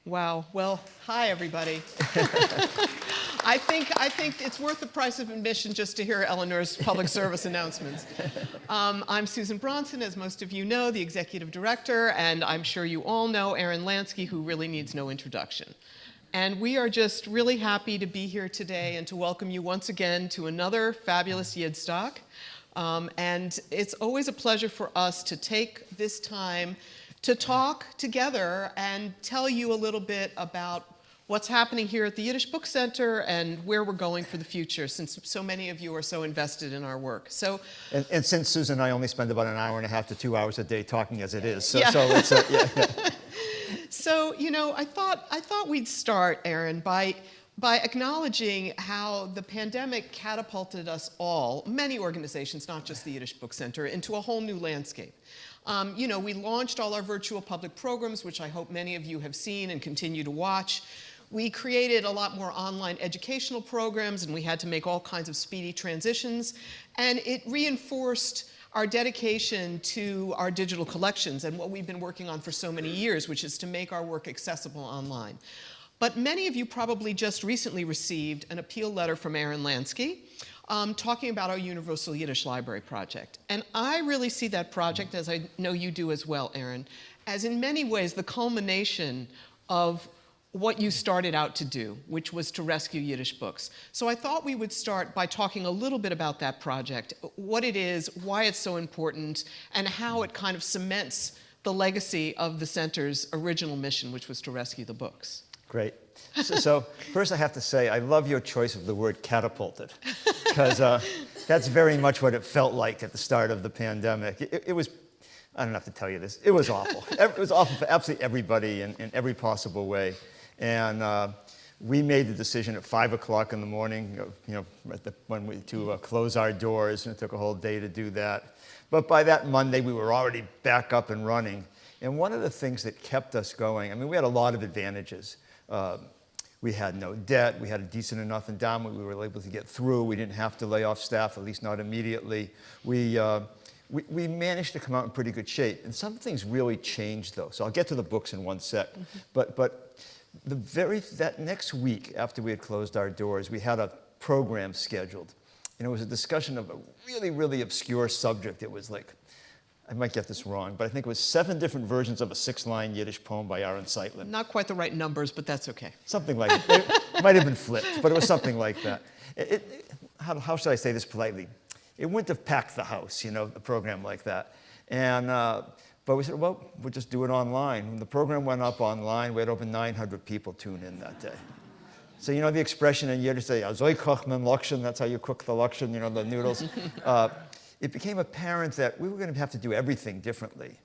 Wow. Well, hi, everybody. I think it's worth the price of admission just to hear Eleanor's public service announcements. I'm Susan Bronson, as most of you know, the executive director, and I'm sure you all know Aaron Lansky, who really needs no introduction. And we are just really happy to be here today and to welcome you once again to another fabulous Yidstock. And it's always a pleasure for us to take this time to talk together and tell you a little bit about what's happening here at the Yiddish Book Center and where we're going for the future, since so many of you are so invested in our work. So, and since Susan and I only spend about an hour and a half to 2 hours a day talking as it is, so, yeah. so it's yeah. So, you know, I thought we'd start, Aaron, by acknowledging how the pandemic catapulted us all, many organizations, not just the Yiddish Book Center, into a whole new landscape. You know, we launched all our virtual public programs, which I hope many of you have seen and continue to watch. We created a lot more online educational programs, and we had to make all kinds of speedy transitions. And it reinforced our dedication to our digital collections and what we've been working on for so many years, which is to make our work accessible online. But many of you probably just recently received an appeal letter from Aaron Lansky talking about our Universal Yiddish Library project. And I really see that project, as I know you do as well, Aaron, as in many ways the culmination of what you started out to do, which was to rescue Yiddish books. So I thought we would start by talking a little bit about that project, what it is, why it's so important, and how it kind of cements the legacy of the center's original mission, which was to rescue the books. Great. So first I have to say, I love your choice of the word catapulted, because that's very much what it felt like at the start of the pandemic. It was, I don't have to tell you this, it was awful. It was awful for absolutely everybody in every possible way. And we made the decision at 5 o'clock in the morning, to close our doors, and it took a whole day to do that. But by that Monday, we were already back up and running. And one of the things that kept us going, I mean, we had a lot of advantages. We had no debt, we had a decent enough endowment, we were able to get through, we didn't have to lay off staff, at least not immediately. We managed to come out in pretty good shape. And some things really changed, though. So I'll get to the books in one sec. But that next week after we had closed our doors, we had a program scheduled. And it was a discussion of a really, really obscure subject. It was like, I might get this wrong, but I think it was 7 different versions of a 6-line Yiddish poem by Aaron Zeitlin. Not quite the right numbers, but that's okay. Something like that. It might have been flipped, but it was something like that. How should I say this politely? It wouldn't have packed the house, you know, the program like that. And, but we said, well, we'll just do it online. When the program went up online, we had over 900 people tune in that day. So you know the expression in Yiddish, say, "Azoi kochen lakshen," that's how you cook the lakshen, you know, the noodles. It became apparent that we were going to have to do everything differently.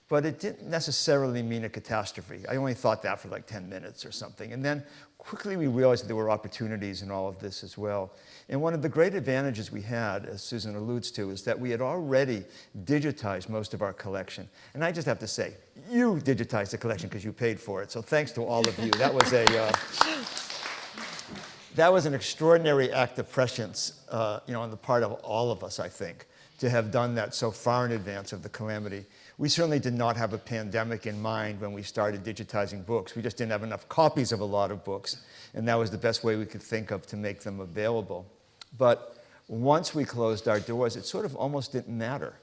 But it didn't necessarily mean a catastrophe. I only thought that for like 10 minutes or something. And then quickly we realized that there were opportunities in all of this as well. And one of the great advantages we had, as Susan alludes to, is that we had already digitized most of our collection. And I just have to say, you digitized the collection because you paid for it. So thanks to all of you. That was that was an extraordinary act of prescience, on the part of all of us, I think, to have done that so far in advance of the calamity. We certainly did not have a pandemic in mind when we started digitizing books. We just didn't have enough copies of a lot of books, and that was the best way we could think of to make them available. But once we closed our doors, it sort of almost didn't matter.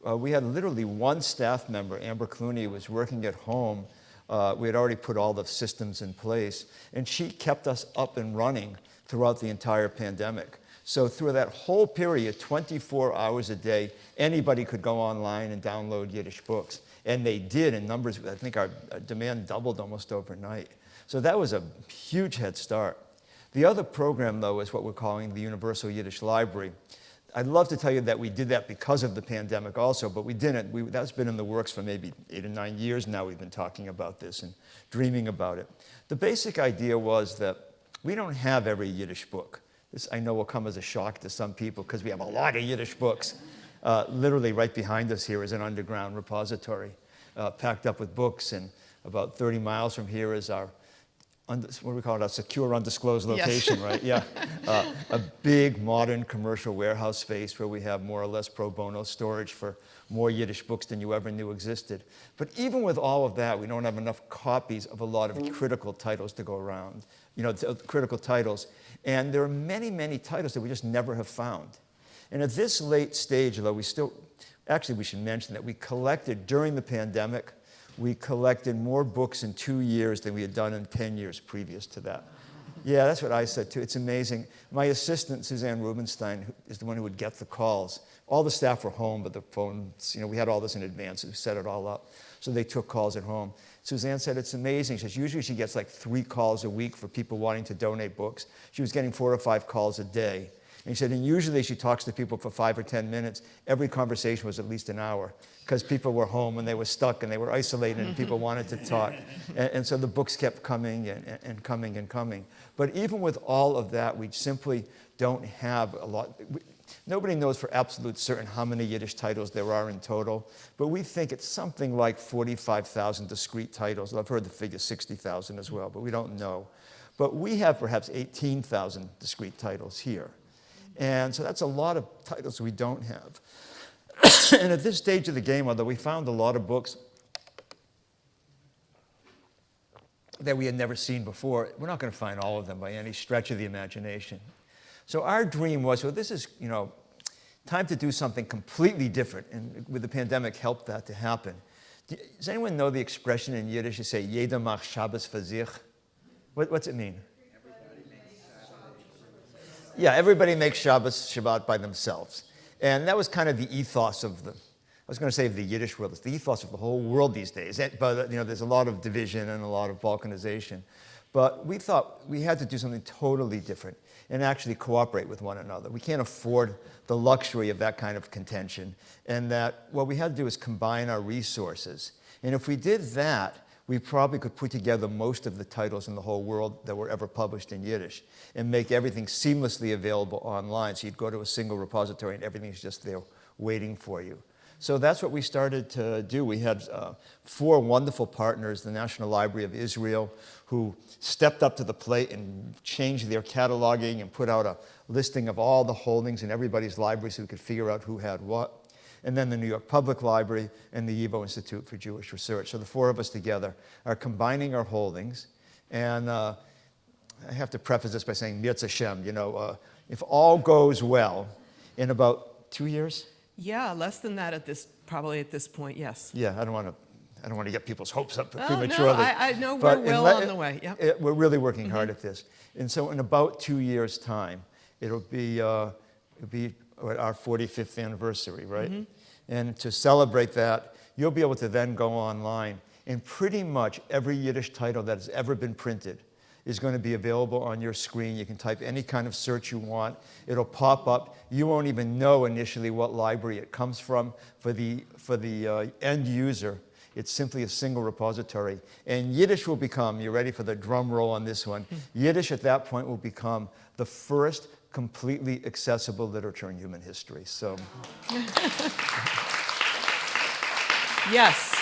We had literally one staff member, Amber Clooney, was working at home. We had already put all the systems in place, and she kept us up and running throughout the entire pandemic. So through that whole period, 24 hours a day, anybody could go online and download Yiddish books. And they did in numbers. I think our demand doubled almost overnight. So that was a huge head start. The other program, though, is what we're calling the Universal Yiddish Library. I'd love to tell you that we did that because of the pandemic also, but we didn't. That's been in the works for maybe 8 or 9 years now. We've been talking about this and dreaming about it. The basic idea was that we don't have every Yiddish book. This, I know, will come as a shock to some people because we have a lot of Yiddish books. Literally right behind us here is an underground repository packed up with books, and about 30 miles from here is our what do we call it, a secure undisclosed Yes. location, right? Yeah. A big modern commercial warehouse space where we have more or less pro bono storage for more Yiddish books than you ever knew existed. But even with all of that, we don't have enough copies of a lot of critical titles to go around, critical titles. And there are many, many titles that we just never have found. And at this late stage, though, we should mention that we collected during the pandemic. We collected more books in 2 years than we had done in 10 years previous to that. Yeah, that's what I said too. It's amazing. My assistant, Suzanne Rubenstein, is the one who would get the calls. All the staff were home, but the phones, we had all this in advance. We set it all up. So they took calls at home. Suzanne said it's amazing. She says usually she gets like 3 calls a week for people wanting to donate books. She was getting 4 or 5 calls a day. And he said, and usually she talks to people for 5 or 10 minutes. Every conversation was at least an hour because people were home and they were stuck and they were isolated and people wanted to talk. And so the books kept coming and coming and coming. But even with all of that, we simply don't have a lot. Nobody knows for absolute certain how many Yiddish titles there are in total, but we think it's something like 45,000 discrete titles. I've heard the figure 60,000 as well, but we don't know. But we have perhaps 18,000 discrete titles here. And so that's a lot of titles we don't have. And at this stage of the game, although we found a lot of books that we had never seen before, we're not going to find all of them by any stretch of the imagination. So our dream was, well, this is, time to do something completely different. And with the pandemic, helped that to happen. Does anyone know the expression in Yiddish? You say, Jeder macht Shabbos für sich. What's it mean? Yeah, everybody makes Shabbat by themselves. And that was kind of the ethos of the Yiddish world. It's the ethos of the whole world these days. But, there's a lot of division and a lot of balkanization. But we thought we had to do something totally different and actually cooperate with one another. We can't afford the luxury of that kind of contention. And that what we had to do is combine our resources. And if we did that, we probably could put together most of the titles in the whole world that were ever published in Yiddish and make everything seamlessly available online. So you'd go to a single repository and everything's just there waiting for you. So that's what we started to do. We had 4 wonderful partners, the National Library of Israel, who stepped up to the plate and changed their cataloging and put out a listing of all the holdings in everybody's library so we could figure out who had what. And then the New York Public Library and the YIVO Institute for Jewish Research. So the 4 of us together are combining our holdings. And I have to preface this by saying, Mirz Hashem, if all goes well, in about 2 years? Yeah, less than that probably at this point, yes. Yeah, I don't want to get people's hopes up Oh, prematurely. no, I know we're well on the way. Yep. We're really working hard at this. And so in about 2 years' time, it'll be our 45th anniversary, right? Mm-hmm. And to celebrate that, you'll be able to then go online, and pretty much every Yiddish title that has ever been printed is going to be available on your screen. You can type any kind of search you want. It'll pop up. You won't even know initially what library it comes from. For the end user, it's simply a single repository. And Yiddish will become, you ready for the drum roll on this one? Yiddish at that point will become the first completely accessible literature in human history. So, yes.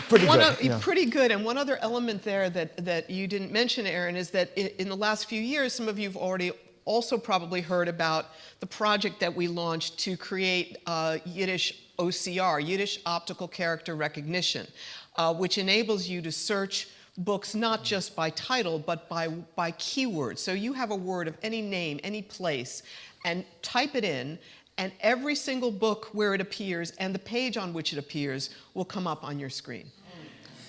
Pretty good. Pretty good. And one other element there that you didn't mention, Aaron, is that in the last few years, some of you have already also probably heard about the project that we launched to create Yiddish OCR, Yiddish Optical Character Recognition, which enables you to search books not just by title, but by keywords. So you have a word of any name, any place, and type it in, and every single book where it appears and the page on which it appears will come up on your screen.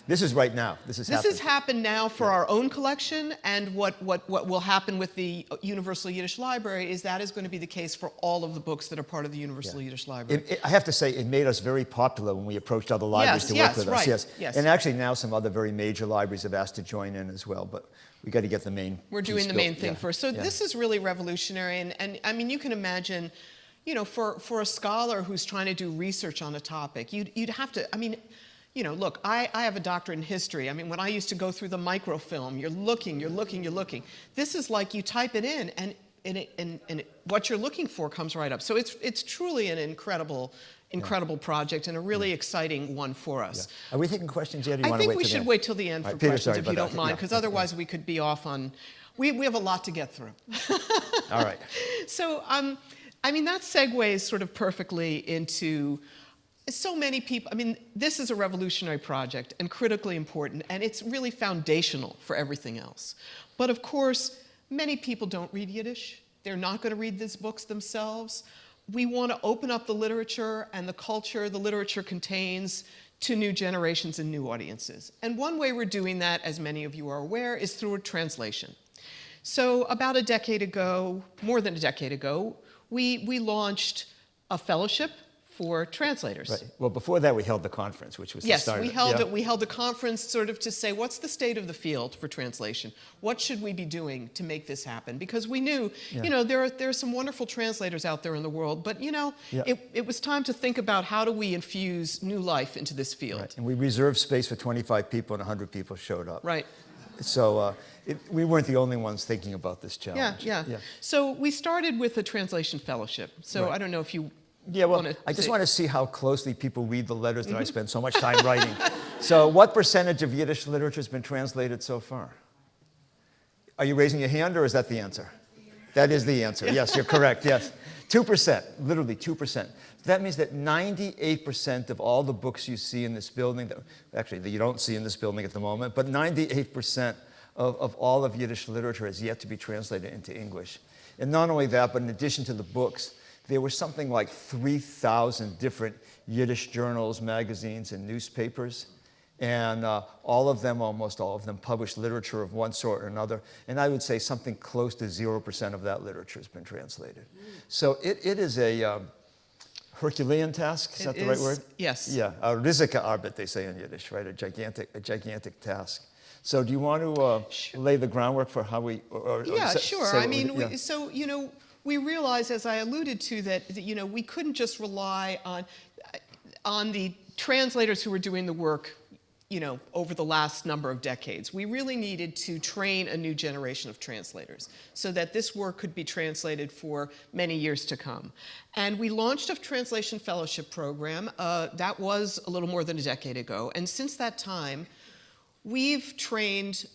This is right now. This has happened now for our own collection, and what will happen with the Universal Yiddish Library is that is going to be the case for all of the books that are part of the Universal Yiddish Library. I have to say, it made us very popular when we approached other libraries to work with us. Yes. And actually now some other very major libraries have asked to join in as well, but we got to get the main We're doing the main thing first. So this is really revolutionary, and I mean, you can imagine, for a scholar who's trying to do research on a topic, you'd have to, look, I have a doctorate in history. I mean, when I used to go through the microfilm, you're looking. This is like you type it in, and what you're looking for comes right up. So it's truly an incredible project and a really exciting one for us. Yeah. Are we taking questions yet? Or do you I want to think wait we should wait till the end for Peter, questions, if you don't that. mind, because otherwise we could be off on. We have a lot to get through. All right. So I mean that segues sort of perfectly into. So many people, I mean, this is a revolutionary project and critically important, and it's really foundational for everything else. But of course, many people don't read Yiddish. They're not going to read these books themselves. We want to open up the literature and the culture the literature contains to new generations and new audiences. And one way we're doing that, as many of you are aware, is through a translation. So about a decade ago, more than a decade ago, we launched a fellowship for translators. Right. Well, before that, we held the conference, which was the start. Yes, we held a conference sort of to say, what's the state of the field for translation? What should we be doing to make this happen? Because we knew, you know, there are some wonderful translators out there in the world, but, you know, it was time to think about how do we infuse new life into this field. Right. And we reserved space for 25 people, and 100 people showed up. Right. So we weren't the only ones thinking about this challenge. Yeah. So we started with a translation fellowship. So I don't know if you I just want to see how closely people read the letters that I spend so much time writing. So what percentage of Yiddish literature has been translated so far? Are you raising your hand, or is that the answer? That is the answer. Yes, you're correct. Yes. 2%, literally 2%. That means that 98% of all the books you see in this building, that you don't see in this building at the moment, but 98% of all of Yiddish literature has yet to be translated into English. And not only that, but in addition to the books, there were something like 3,000 different Yiddish journals, magazines, and newspapers. And almost all of them, published literature of one sort or another. And I would say something close to 0% of that literature has been translated. So it is a Herculean task, is that the right word? Yes. Yeah, a riesige Arbeit, they say in Yiddish, right? A gigantic task. So do you want to lay the groundwork for how we... Sure. I mean, so, you know, we realized, as I alluded to, that you know, we couldn't just rely on the translators who were doing the work, you know, over the last number of decades. We really needed to train a new generation of translators so that this work could be translated for many years to come. And we launched a translation fellowship program. That was a little more than a decade ago. And since that time, we've trained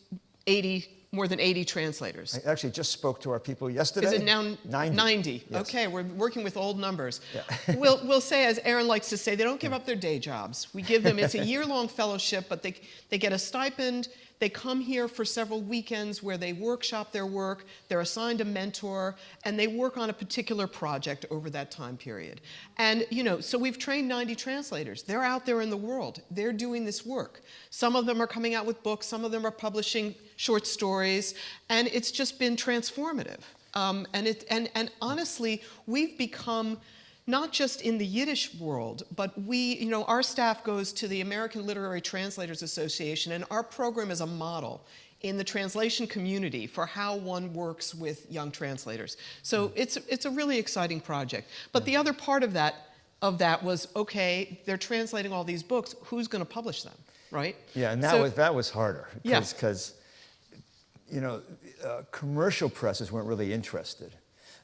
more than 80 translators. I actually just spoke to our people yesterday. Is it now 90? Yes. Okay, we're working with old numbers. Yeah. We'll say, as Aaron likes to say, they don't give up their day jobs. We give them, it's a year-long fellowship, but they get a stipend. They come here for several weekends where they workshop their work, they're assigned a mentor, and they work on a particular project over that time period. And, you know, so we've trained 90 translators. They're out there in the world. They're doing this work. Some of them are coming out with books, some of them are publishing short stories, and it's just been transformative. And honestly, we've become, not just in the Yiddish world, but you know, our staff goes to the American Literary Translators Association, and our program is a model in the translation community for how one works with young translators. So it's a really exciting project. But the other part of that was, okay, they're translating all these books, who's going to publish them, right? Yeah, and that was harder, because you know, commercial presses weren't really interested.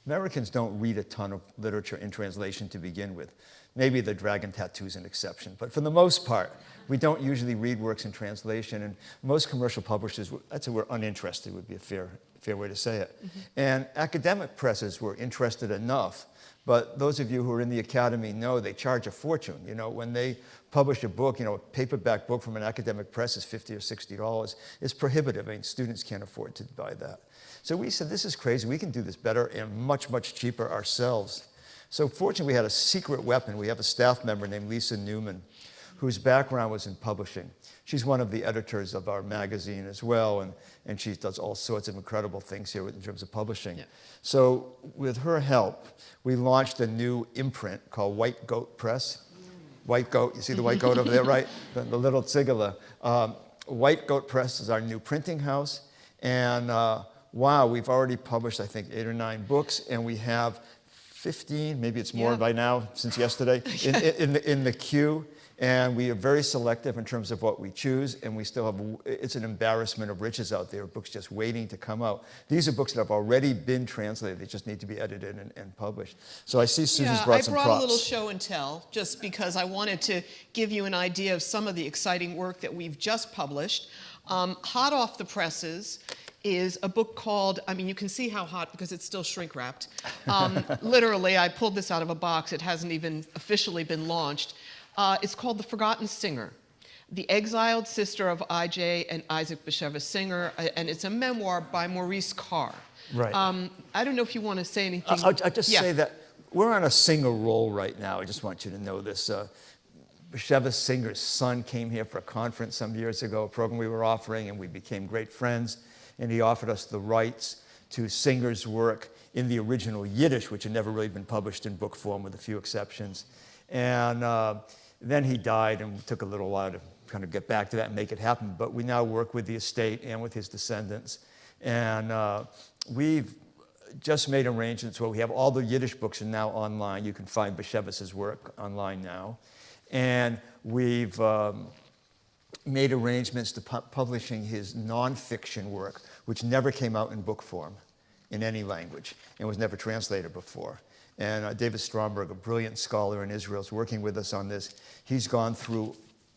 Americans don't read a ton of literature in translation to begin with. Maybe the Dragon Tattoo is an exception, but for the most part, we don't usually read works in translation, and most commercial publishers, I'd say, were uninterested, would be a fair way to say it. And academic presses were interested enough, but those of you who are in the academy know they charge a fortune. You know, when they publish a book, you know, a paperback book from an academic press is $50 or $60. It's prohibitive. I mean, students can't afford to buy that. So we said, this is crazy. We can do this better and much, much cheaper ourselves. So fortunately, we had a secret weapon. We have a staff member named Lisa Newman, whose background was in publishing. She's one of the editors of our magazine as well, and she does all sorts of incredible things here in terms of publishing. Yeah. So with her help, we launched a new imprint called White Goat Press. White Goat, you see the white goat over there, right? The little tzigala. White Goat Press is our new printing house, and wow, we've already published, I think, 8 or 9 books, and we have 15, maybe it's more by now, since yesterday, in the queue. And we are very selective in terms of what we choose, and we still have, it's an embarrassment of riches out there, books just waiting to come out. These are books that have already been translated, they just need to be edited and published. So I see Susan's brought some props. I brought a little show and tell, just because I wanted to give you an idea of some of the exciting work that we've just published. Hot off the presses is a book called, I mean, you can see how hot because it's still shrink wrapped. Literally, I pulled this out of a box. It hasn't even officially been launched. It's called The Forgotten Singer, the exiled sister of I.J. and Isaac Bashevis Singer, and it's a memoir by Maurice Carr. Right. I don't know if you want to say anything. I'll just say that we're on a singer roll right now. I just want you to know this. Bashevis Singer's son came here for a conference some years ago, a program we were offering, and we became great friends. And he offered us the rights to Singer's work in the original Yiddish, which had never really been published in book form with a few exceptions. And then he died, and it took a little while to kind of get back to that and make it happen. But we now work with the estate and with his descendants. And we've just made arrangements where we have all the Yiddish books are now online. You can find Bashevis's work online now. And we've made arrangements to publishing his nonfiction work, which never came out in book form in any language and was never translated before. And David Stromberg, a brilliant scholar in Israel, is working with us on this. He's gone through,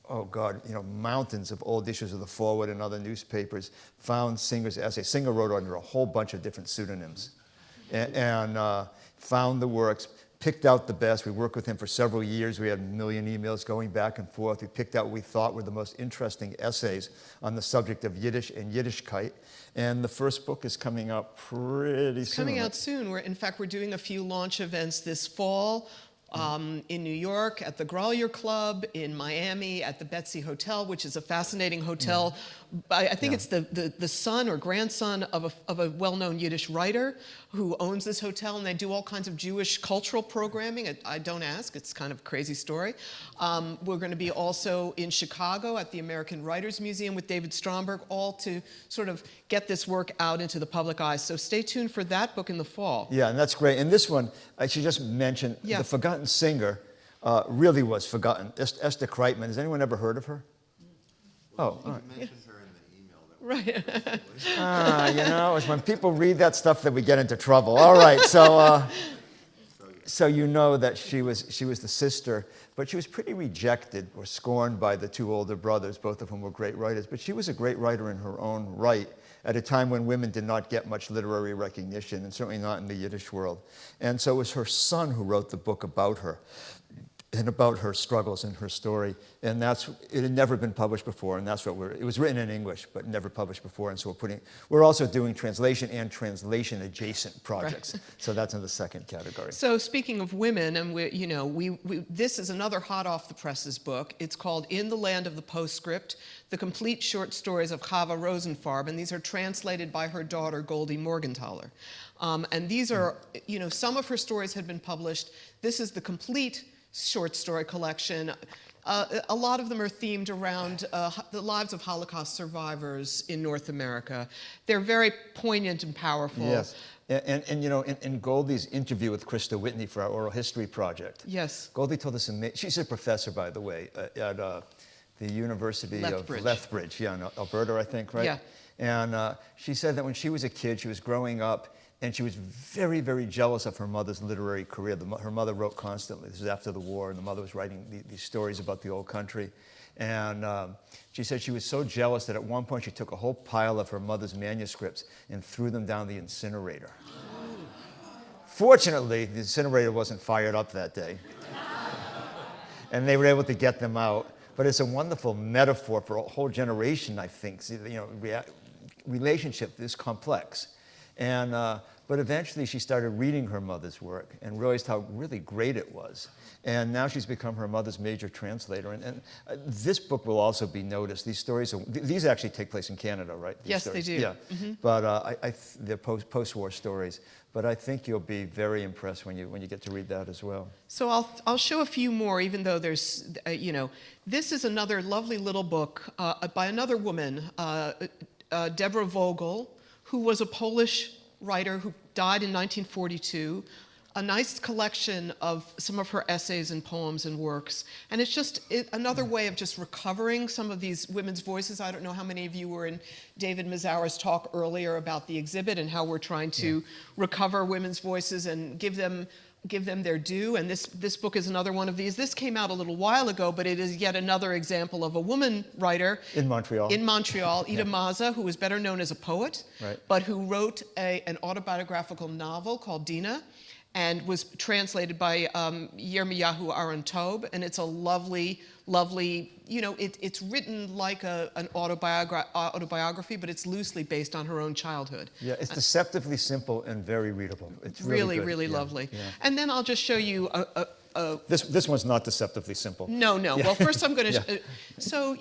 oh God, mountains of old issues of the Forward and other newspapers, found Singer's essay. Singer wrote under a whole bunch of different pseudonyms, and found the works, picked out the best. We worked with him for several years. We had a million emails going back and forth. We picked out what we thought were the most interesting essays on the subject of Yiddish and Yiddishkeit. And the first book is coming out pretty soon. It's coming out soon. In fact, we're doing a few launch events this fall in New York at the Grolier Club, in Miami at the Betsy Hotel, which is a fascinating hotel. I think it's the son or grandson of a well-known Yiddish writer who owns this hotel, and they do all kinds of Jewish cultural programming. I don't ask, it's kind of a crazy story. We're going to be also in Chicago at the American Writers Museum with David Stromberg, all to sort of get this work out into the public eye. So stay tuned for that book in the fall. Yeah, and that's great. And this one, I should just mention, The Forgotten Singer really was forgotten. Esther Kreitman, has anyone ever heard of her? Oh, all right. You mentioned her in the email that Right. It's when people read that stuff that we get into trouble. All right, so you know that she was the sister, but she was pretty rejected or scorned by the two older brothers, both of whom were great writers. But she was a great writer in her own right at a time when women did not get much literary recognition, and certainly not in the Yiddish world. And so it was her son who wrote the book about her and about her struggles and her story. And it had never been published before, and that's what it was written in English, but never published before. And so we're also doing translation and translation adjacent projects. Right. So that's in the second category. So speaking of women, and this is another hot off the presses book. It's called In the Land of the Postscript, the complete short stories of Chava Rosenfarb, and these are translated by her daughter, Goldie Morgenthaler. And these are, some of her stories had been published. This is the complete short story collection. A lot of them are themed around the lives of Holocaust survivors in North America. They're very poignant and powerful. Yes. And in Goldie's interview with Krista Whitney for our oral history project, yes, Goldie told us, she's a professor, by the way, at the University of Lethbridge, in Alberta, I think, right? Yeah. And she said that when she was a kid, she was growing up, and she was very, very jealous of her mother's literary career. Her mother wrote constantly. This was after the war, and the mother was writing these stories about the old country. And she said she was so jealous that at one point she took a whole pile of her mother's manuscripts and threw them down the incinerator. Fortunately, the incinerator wasn't fired up that day, and they were able to get them out. But it's a wonderful metaphor for a whole generation, I think. Relationship is complex. And, but eventually she started reading her mother's work and realized how really great it was. And now she's become her mother's major translator. And this book will also be noticed. These stories, these actually take place in Canada, right? These yes, stories. they do. Yeah. Mm-hmm. But they're post-war stories. But I think you'll be very impressed when you get to read that as well. So I'll show a few more, even though there's, this is another lovely little book by another woman, Deborah Vogel, who was a Polish writer who died in 1942. a nice collection of some of her essays and poems and works. And it's just another way of just recovering some of these women's voices. I don't know how many of you were in David Mazower's talk earlier about the exhibit and how we're trying to recover women's voices and give them their due, and this book is another one of these. This came out a little while ago, but it is yet another example of a woman writer in Montreal, Ida Maza, who was better known as a poet, but who wrote an autobiographical novel called Dina, and was translated by Yirmiyahu Aaron Tob, and it's a lovely, it's written like an autobiography, but it's loosely based on her own childhood. Yeah, it's deceptively simple and very readable. It's really lovely. Yeah. And then I'll just show you this one's not deceptively simple. No. Yeah. Well, first I'm going to. So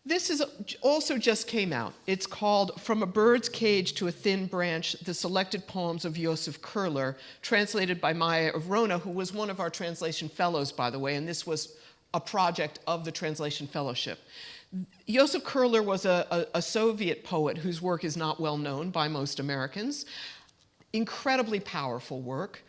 this is also just came out. It's called From a Bird's Cage to a Thin Branch, The Selected Poems of Joseph Curler, translated by Maya Avrona, who was one of our translation fellows, by the way, and this was a project of the Translation Fellowship. Joseph Curler was a Soviet poet whose work is not well known by most Americans. Incredibly powerful work.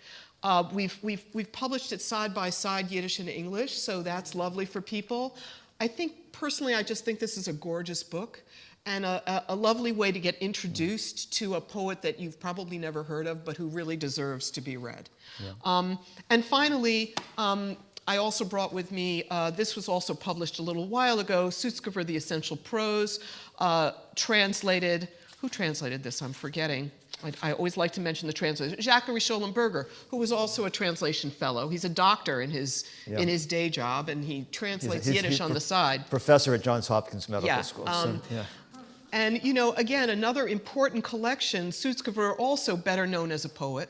We've published it side by side, Yiddish and English, so that's lovely for people. I think, personally, I just think this is a gorgeous book and a lovely way to get introduced to a poet that you've probably never heard of, but who really deserves to be read. Yeah. And finally, I also brought with me, this was also published a little while ago, Sutzkever, The Essential Prose, translated, who translated this? I'm forgetting. I always like to mention the translator, Zachary Schollenberger, who was also a translation fellow. He's a doctor in his day job, and he translates Yiddish on the side. Professor at Johns Hopkins Medical School. And again, another important collection, Sutzkever, also better known as a poet.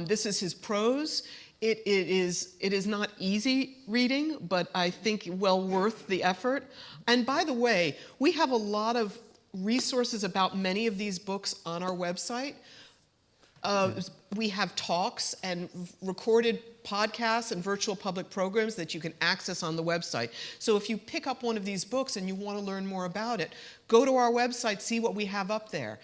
This is his prose. It is not easy reading, but I think well worth the effort. And by the way, we have a lot of resources about many of these books on our website. We have talks and recorded podcasts and virtual public programs that you can access on the website. So if you pick up one of these books and you want to learn more about it, go to our website, see what we have up there,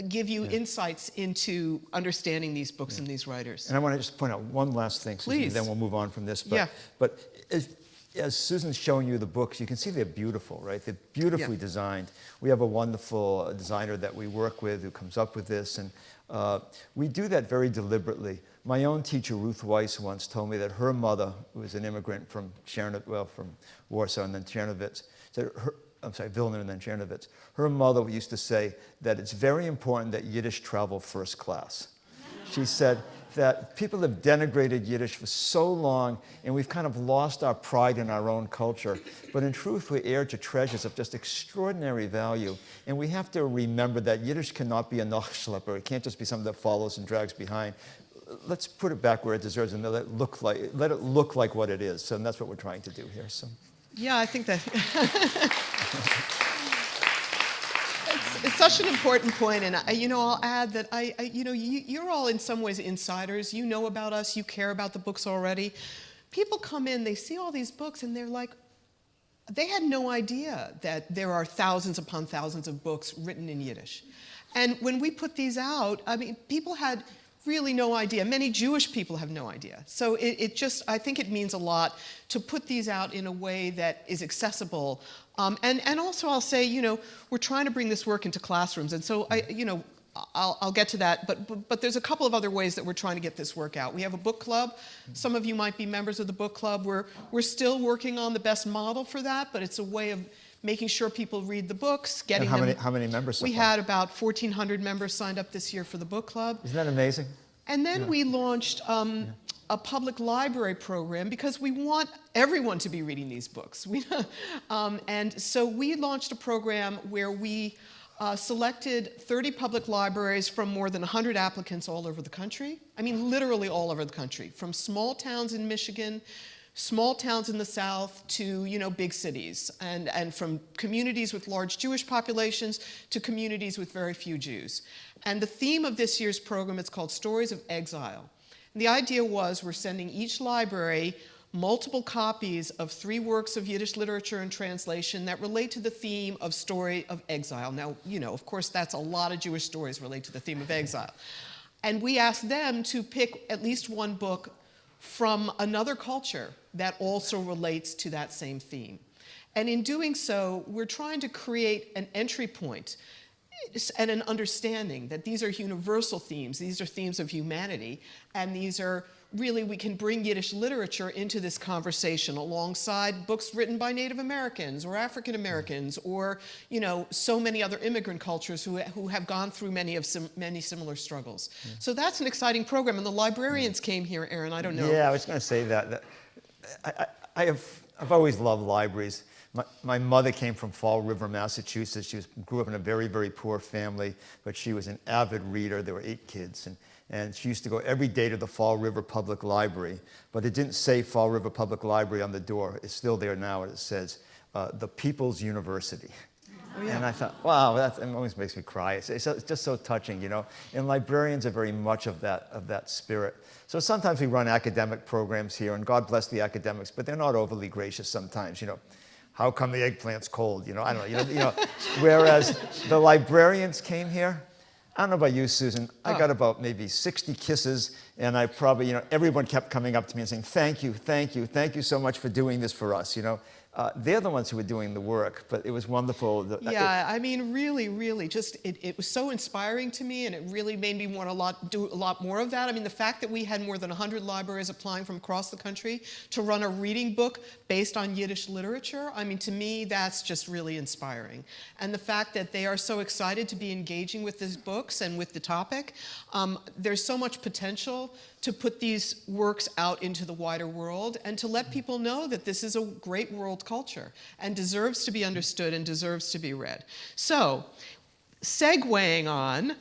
give you insights into understanding these books and these writers. And I want to just point out one last thing, Susan, Please. then we'll move on from this. But as Susan's showing you the books, you can see they're beautiful, right? They're beautifully designed. We have a wonderful designer that we work with who comes up with this, and we do that very deliberately. My own teacher, Ruth Weiss, once told me that her mother, who was an immigrant from from Warsaw and then Czernowitz, Vilna and then Czernowitz, her mother used to say that it's very important that Yiddish travel first class. She said that people have denigrated Yiddish for so long, and we've kind of lost our pride in our own culture. But in truth, we're heir to treasures of just extraordinary value. And we have to remember that Yiddish cannot be a nachschlepper. It can't just be something that follows and drags behind. Let's put it back where it deserves and let it look like what it is. So that's what we're trying to do here. So. Yeah, I think that it's such an important point, and I'll add that you're all in some ways insiders. You know about us. You care about the books already. People come in, they see all these books, and they're like, they had no idea that there are thousands upon thousands of books written in Yiddish. And when we put these out, I mean, people had really no idea. Many Jewish people have no idea. So I think it means a lot to put these out in a way that is accessible. And also I'll say, we're trying to bring this work into classrooms. And so I'll get to that, but there's a couple of other ways that we're trying to get this work out. We have a book club. Some of you might be members of the book club. We're still working on the best model for that, but it's a way of making sure people read the books, getting them. How many members so We far? had about 1,400 members signed up this year for the book club. Isn't that amazing? And then we launched a public library program because we want everyone to be reading these books. And so we launched a program where we selected 30 public libraries from more than 100 applicants all over the country. I mean, literally all over the country, from small towns in Michigan, small towns in the South to, big cities, and from communities with large Jewish populations to communities with very few Jews. And the theme of this year's program is called Stories of Exile. And the idea was we're sending each library multiple copies of 3 works of Yiddish literature and translation that relate to the theme of story of exile. Now, of course, that's a lot of Jewish stories relate to the theme of exile. And we asked them to pick at least one book from another culture that also relates to that same theme. And in doing so, we're trying to create an entry point and an understanding that these are universal themes, these are themes of humanity, and these are really, we can bring Yiddish literature into this conversation alongside books written by Native Americans or African Americans or, you know, so many other immigrant cultures who have gone through many similar struggles. So that's an exciting program, and the librarians came here, Aaron, I don't know. Yeah, I was going to say that. I've always loved libraries. My mother came from Fall River, Massachusetts. She grew up in a very, very poor family, but she was an avid reader. There were 8 kids, and she used to go every day to the Fall River Public Library, but it didn't say Fall River Public Library on the door. It's still there now, and it says the People's University. Oh, yeah. And I thought, wow, it always makes me cry. It's just so touching, you know. And librarians are very much of that spirit. So sometimes we run academic programs here, and God bless the academics, but they're not overly gracious sometimes, you know. How come the eggplant's cold? You know, I don't know. You know. Whereas the librarians came here. I don't know about you, Susan. I got about maybe 60 kisses, and I probably, you know, everyone kept coming up to me and saying, "Thank you, thank you, thank you so much for doing this for us." You know, they're the ones who were doing the work, but it was wonderful. Yeah, I mean, really, really, just it was so inspiring to me, and it really made me want to do a lot more of that. I mean, the fact that we had more than 100 libraries applying from across the country to run a reading book based on Yiddish literature, I mean, to me, that's just really inspiring. And the fact that they are so excited to be engaging with these books and with the topic, there's so much potential to put these works out into the wider world and to let people know that this is a great world culture and deserves to be understood and deserves to be read. So, segueing on,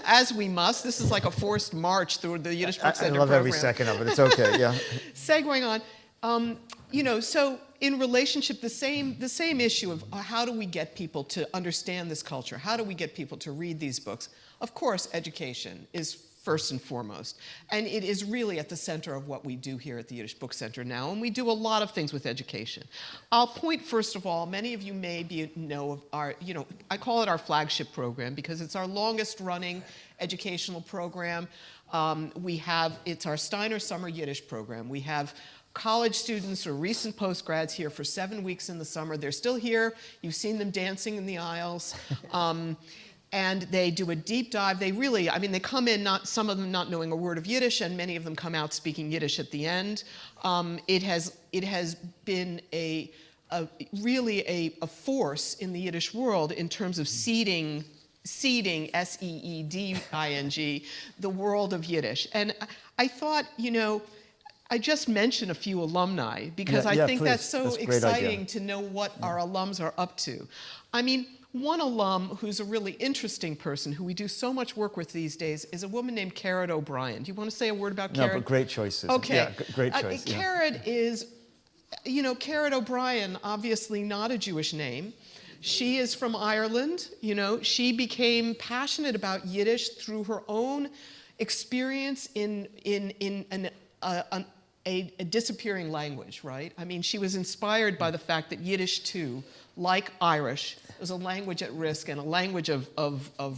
as we must, this is like a forced march through the Yiddish Book Center I love program. every second of it. It's okay, yeah. Segueing on, you know, so in relationship, the same issue of how do we get people to understand this culture? How do we get people to read these books? Of course, education is first and foremost. And it is really at the center of what we do here at the Yiddish Book Center now, and we do a lot of things with education. I'll point, first of all, many of you may know of our, you know, I call it our flagship program because it's our longest running educational program. It's our Steiner Summer Yiddish program. We have college students or recent postgrads here for 7 weeks in the summer. They're still here. You've seen them dancing in the aisles. And they do a deep dive. They really, I mean, they come in, some of them not knowing a word of Yiddish, and many of them come out speaking Yiddish at the end. It has been really a force in the Yiddish world in terms of seeding, S-E-E-D-I-N-G, the world of Yiddish. And I thought, you know, I just mentioned a few alumni because I think please. that's so That's a great exciting idea. to know what our alums are up to. I mean, one alum who's a really interesting person who we do so much work with these days is a woman named Carrot O'Brien. Do you want to say a word about Carrot? No, but great choices. Okay. Yeah, great choice. Carrot is, you know, Carrot O'Brien, obviously not a Jewish name. She is from Ireland. You know, she became passionate about Yiddish through her own experience in a disappearing language, right? I mean, she was inspired by the fact that Yiddish, too, like Irish, was a language at risk and a language of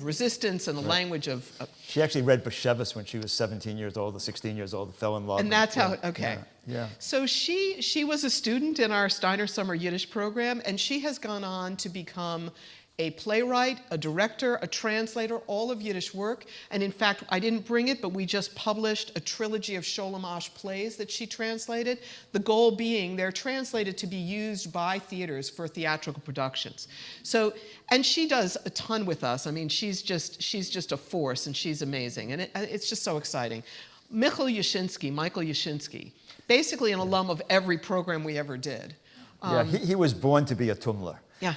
resistance and a language of... She actually read Bashevis when she was 17 years old or 16 years old, fell in love. And that's how, okay. Yeah. So she was a student in our Steiner Summer Yiddish program, and she has gone on to become a playwright, a director, a translator, all of Yiddish work. And in fact, I didn't bring it, but we just published a trilogy of Sholem Asch plays that she translated. The goal being they're translated to be used by theaters for theatrical productions. So, and she does a ton with us. I mean, she's just a force, and she's amazing. And it's just so exciting. Michael Yashinsky, basically an alum of every program we ever did. He was born to be a tumler. Yeah.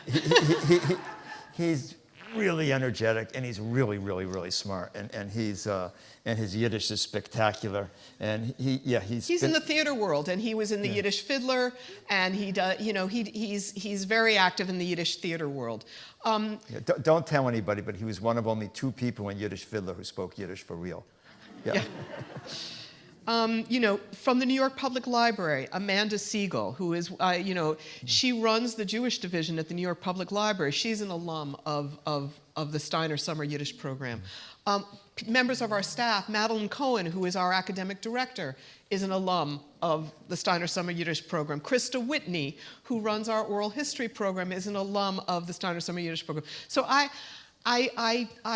He's really energetic, and he's really, really, really smart, and his Yiddish is spectacular. And he's in the theater world, and he was in the Yiddish Fiddler, and he does, you know, he's very active in the Yiddish theater world. Don't tell anybody, but he was one of only 2 people in Yiddish Fiddler who spoke Yiddish for real. Yeah. You know, from the New York Public Library, Amanda Siegel, who is, you know, she runs the Jewish division at the New York Public Library. She's an alum of the Steiner Summer Yiddish program. Members of our staff, Madeline Cohen, who is our academic director, is an alum of the Steiner Summer Yiddish program. Krista Whitney, who runs our oral history program, is an alum of the Steiner Summer Yiddish program. So I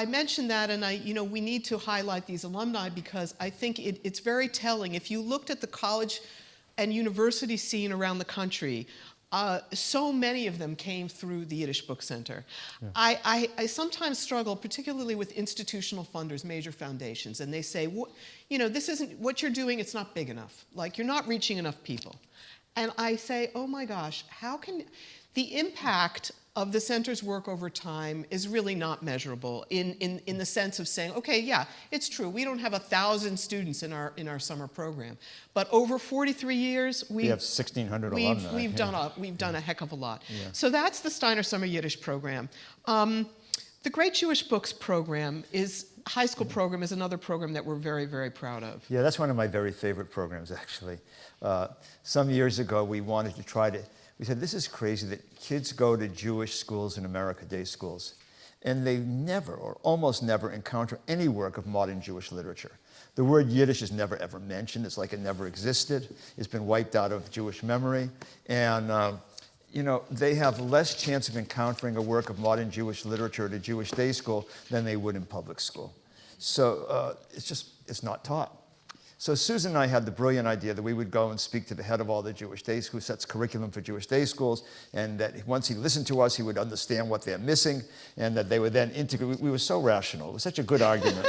mentioned that, and you know, we need to highlight these alumni because I think it's very telling. If you looked at the college and university scene around the country, so many of them came through the Yiddish Book Center. Yeah. I sometimes struggle, particularly with institutional funders, major foundations, and they say, you know, this isn't, what you're doing, it's not big enough. Like, you're not reaching enough people. And I say, oh my gosh, how can, the impact of the center's work over time is really not measurable in the sense of saying, okay, yeah, it's true, we don't have 1,000 students in our summer program, but over 43 years, we have 1,600 alumni. We've done a heck of a lot. Yeah. So that's the Steiner Summer Yiddish program. The Great Jewish Books program high school program is another program that we're very, very proud of. Yeah, that's one of my very favorite programs, actually. Some years ago, we wanted to try to. We said, this is crazy that kids go to Jewish schools in America, day schools, and they never, or almost never, encounter any work of modern Jewish literature. The word Yiddish is never, ever mentioned. It's like it never existed. It's been wiped out of Jewish memory. And, you know, they have less chance of encountering a work of modern Jewish literature at a Jewish day school than they would in public school. So it's not taught. So Susan and I had the brilliant idea that we would go and speak to the head of all the Jewish day schools, who sets curriculum for Jewish day schools, and that once he listened to us, he would understand what they're missing, and that they would then integrate. We were so rational. It was such a good argument.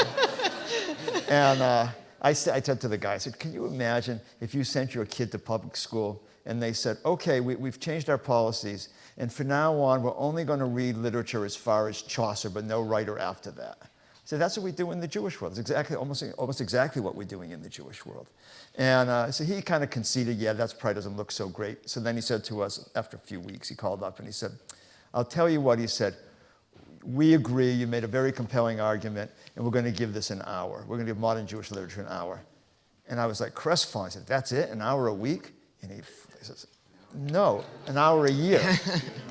And I said to the guy, I said, can you imagine if you sent your kid to public school and they said, okay, we've changed our policies, and from now on, we're only going to read literature as far as Chaucer, but no writer after that. So that's what we do in the Jewish world. It's exactly, almost exactly what we're doing in the Jewish world. And so he kind of conceded, yeah, that probably doesn't look so great. So then he said to us, after a few weeks, he called up and he said, I'll tell you what, he said, we agree, you made a very compelling argument, and we're going to give this an hour. We're going to give modern Jewish literature an hour. And I was like crestfallen. I said, that's it, an hour a week? And he says, no, an hour a year,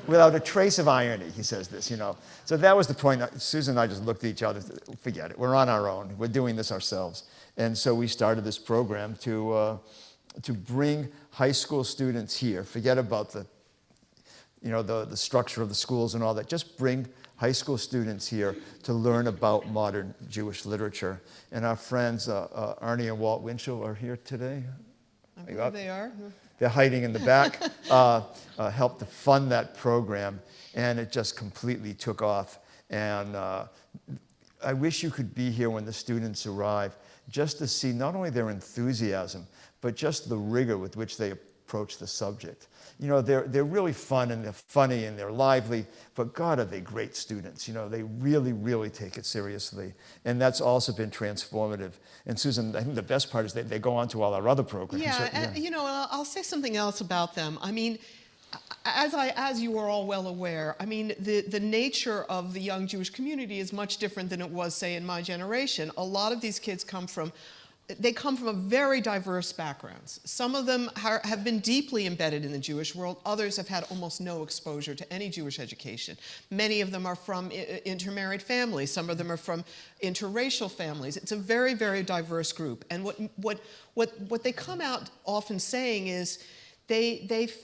without a trace of irony, he says this, you know. So that was the point. Susan and I just looked at each other, forget it, we're on our own, we're doing this ourselves. And so we started this program to bring high school students here, forget about the structure of the schools and all that, just bring high school students here to learn about modern Jewish literature. And our friends, Arnie and Walt Winchell, are here today. I believe they are. They're hiding in the back, helped to fund that program, and it just completely took off. And I wish you could be here when the students arrive, just to see not only their enthusiasm, but just the rigor with which they approach the subject. You know, they're really fun, and they're funny, and they're lively, but God, are they great students. You know, they really, really take it seriously. And that's also been transformative. And Susan, I think the best part is they go on to all our other programs. Yeah, and, you know, I'll say something else about them. I mean, as you are all well aware, I mean, the nature of the young Jewish community is much different than it was, say, in my generation. A lot of these kids come from a very diverse backgrounds. Some of them have been deeply embedded in the Jewish world. Others have had almost no exposure to any Jewish education. Many of them are from intermarried families. Some of them are from interracial families. It's a very, very diverse group. And what they come out often saying is they've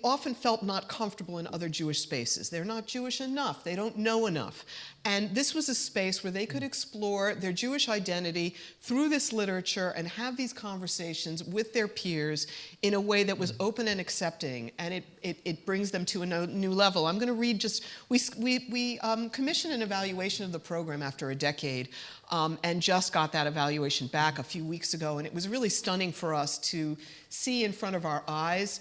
often felt not comfortable in other Jewish spaces. They're not Jewish enough. They don't know enough. And this was a space where they could explore their Jewish identity through this literature and have these conversations with their peers in a way that was open and accepting, and it brings them to a new level. I'm going to read we commissioned an evaluation of the program after a decade, and just got that evaluation back a few weeks ago, and it was really stunning for us to see in front of our eyes.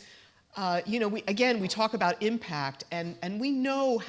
You know, we talk about impact, and we know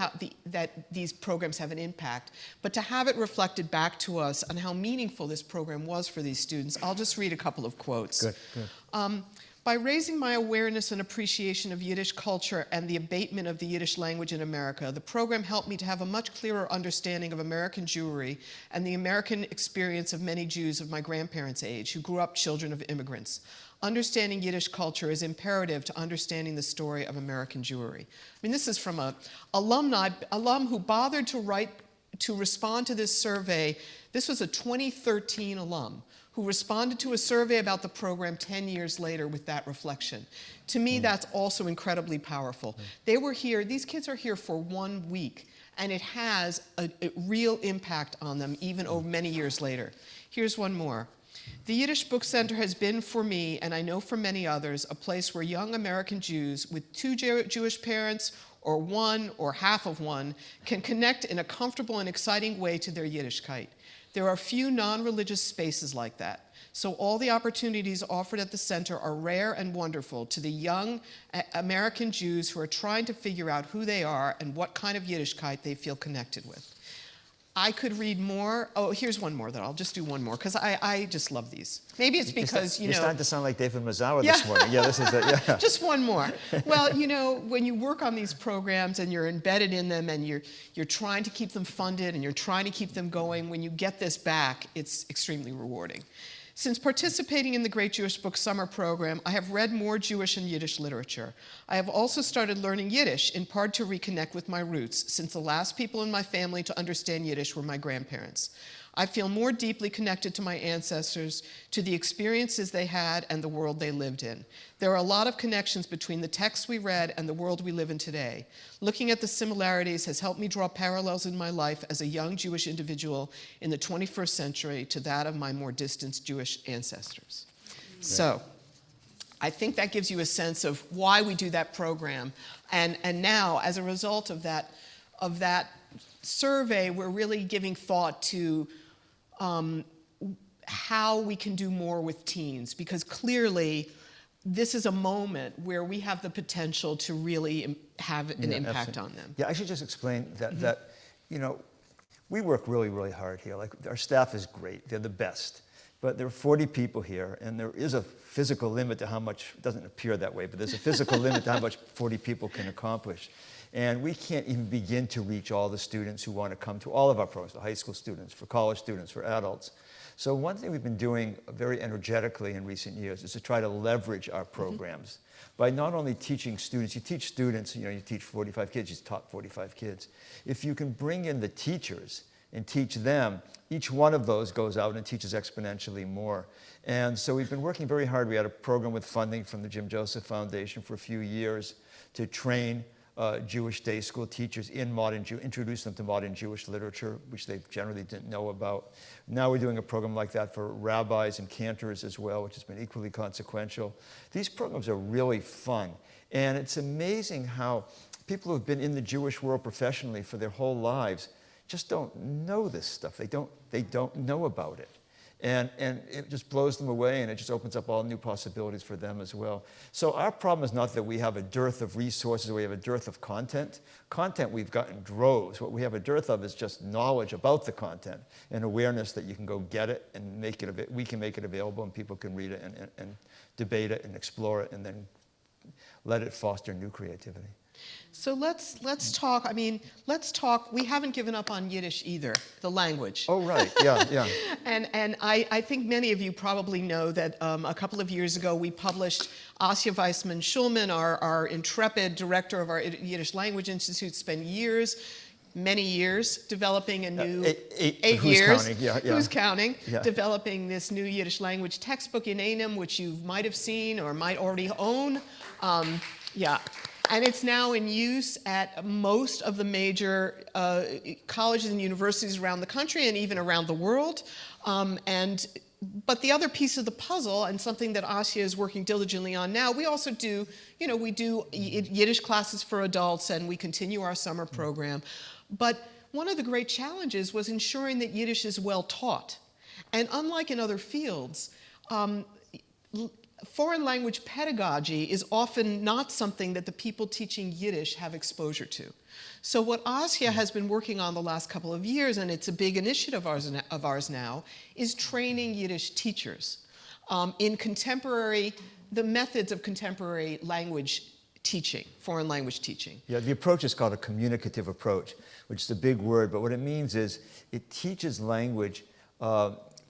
that these programs have an impact, but to have it reflected back to us on how meaningful this program was for these students, I'll just read a couple of quotes. Good. By raising my awareness and appreciation of Yiddish culture and the abatement of the Yiddish language in America, the program helped me to have a much clearer understanding of American Jewry and the American experience of many Jews of my grandparents' age who grew up children of immigrants. Understanding Yiddish culture is imperative to understanding the story of American Jewry. I mean, this is from an alum who bothered to respond to this survey. This was a 2013 alum who responded to a survey about the program 10 years later with that reflection. To me, that's also incredibly powerful. They were here, these kids are here for 1 week, and it has a real impact on them even over many years later. Here's one more. The Yiddish Book Center has been for me, and I know for many others, a place where young American Jews with 2 Jewish parents or 1 or half of 1 can connect in a comfortable and exciting way to their Yiddishkeit. There are few non-religious spaces like that, so all the opportunities offered at the center are rare and wonderful to the young American Jews who are trying to figure out who they are and what kind of Yiddishkeit they feel connected with. I could read more. Oh, here's one more that I'll just do one more because I just love these. Maybe it's because, you know. You're starting to sound like David Mazawa this morning. Yeah, this is it. Yeah. Just one more. Well, you know, when you work on these programs and you're embedded in them and you're trying to keep them funded and you're trying to keep them going, when you get this back, it's extremely rewarding. Since participating in the Great Jewish Book Summer program, I have read more Jewish and Yiddish literature. I have also started learning Yiddish, in part to reconnect with my roots, since the last people in my family to understand Yiddish were my grandparents. I feel more deeply connected to my ancestors, to the experiences they had and the world they lived in. There are a lot of connections between the texts we read and the world we live in today. Looking at the similarities has helped me draw parallels in my life as a young Jewish individual in the 21st century to that of my more distant Jewish ancestors. Yeah. So, I think that gives you a sense of why we do that program. And now, as a result of that survey, we're really giving thought to how we can do more with teens, because clearly this is a moment where we have the potential to really have an impact on them. Yeah, I should just explain that you know, we work really, really hard here. Like, our staff is great, they're the best. But there are 40 people here, and there is a physical limit to how much, it doesn't appear that way, but there's a physical limit to how much 40 people can accomplish. And we can't even begin to reach all the students who want to come to all of our programs, the high school students, for college students, for adults. So one thing we've been doing very energetically in recent years is to try to leverage our programs by not only teaching students, you teach students, you know, you teach 45 kids, you taught 45 kids. If you can bring in the teachers and teach them, each one of those goes out and teaches exponentially more. And so we've been working very hard. We had a program with funding from the Jim Joseph Foundation for a few years to train Jewish day school teachers in introduce them to modern Jewish literature, which they generally didn't know about. Now we're doing a program like that for rabbis and cantors as well, which has been equally consequential. These programs are really fun. And it's amazing how people who have been in the Jewish world professionally for their whole lives just don't know this stuff. They don't know about it. And it just blows them away, and it just opens up all new possibilities for them as well. So our problem is not that we have a dearth of resources, or we have a dearth of content. Content we've got in droves. What we have a dearth of is just knowledge about the content and awareness that you can go get it and we can make it available, and people can read it and debate it and explore it, and then let it foster new creativity. So let's talk. I mean, let's talk. We haven't given up on Yiddish either, the language. Oh, right. Yeah, yeah. And I think many of you probably know that a couple of years ago we published, Asya Weissman-Schulman, our intrepid director of our Yiddish Language Institute, spent many years developing a new, 8 who's years, counting? Yeah, yeah. Who's counting, Yeah. developing this new Yiddish language textbook in Einem, which you might have seen or might already own. Yeah. And it's now in use at most of the major colleges and universities around the country and even around the world. But the other piece of the puzzle, and something that Asya is working diligently on now, we also do, we do Yiddish classes for adults, and we continue our summer program. But one of the great challenges was ensuring that Yiddish is well taught. And unlike in other fields, foreign language pedagogy is often not something that the people teaching Yiddish have exposure to. So what Asya has been working on the last couple of years, and it's a big initiative of ours now, is training Yiddish teachers in contemporary the methods of contemporary language teaching, foreign language teaching. Yeah, the approach is called a communicative approach, which is a big word, but what it means is it teaches language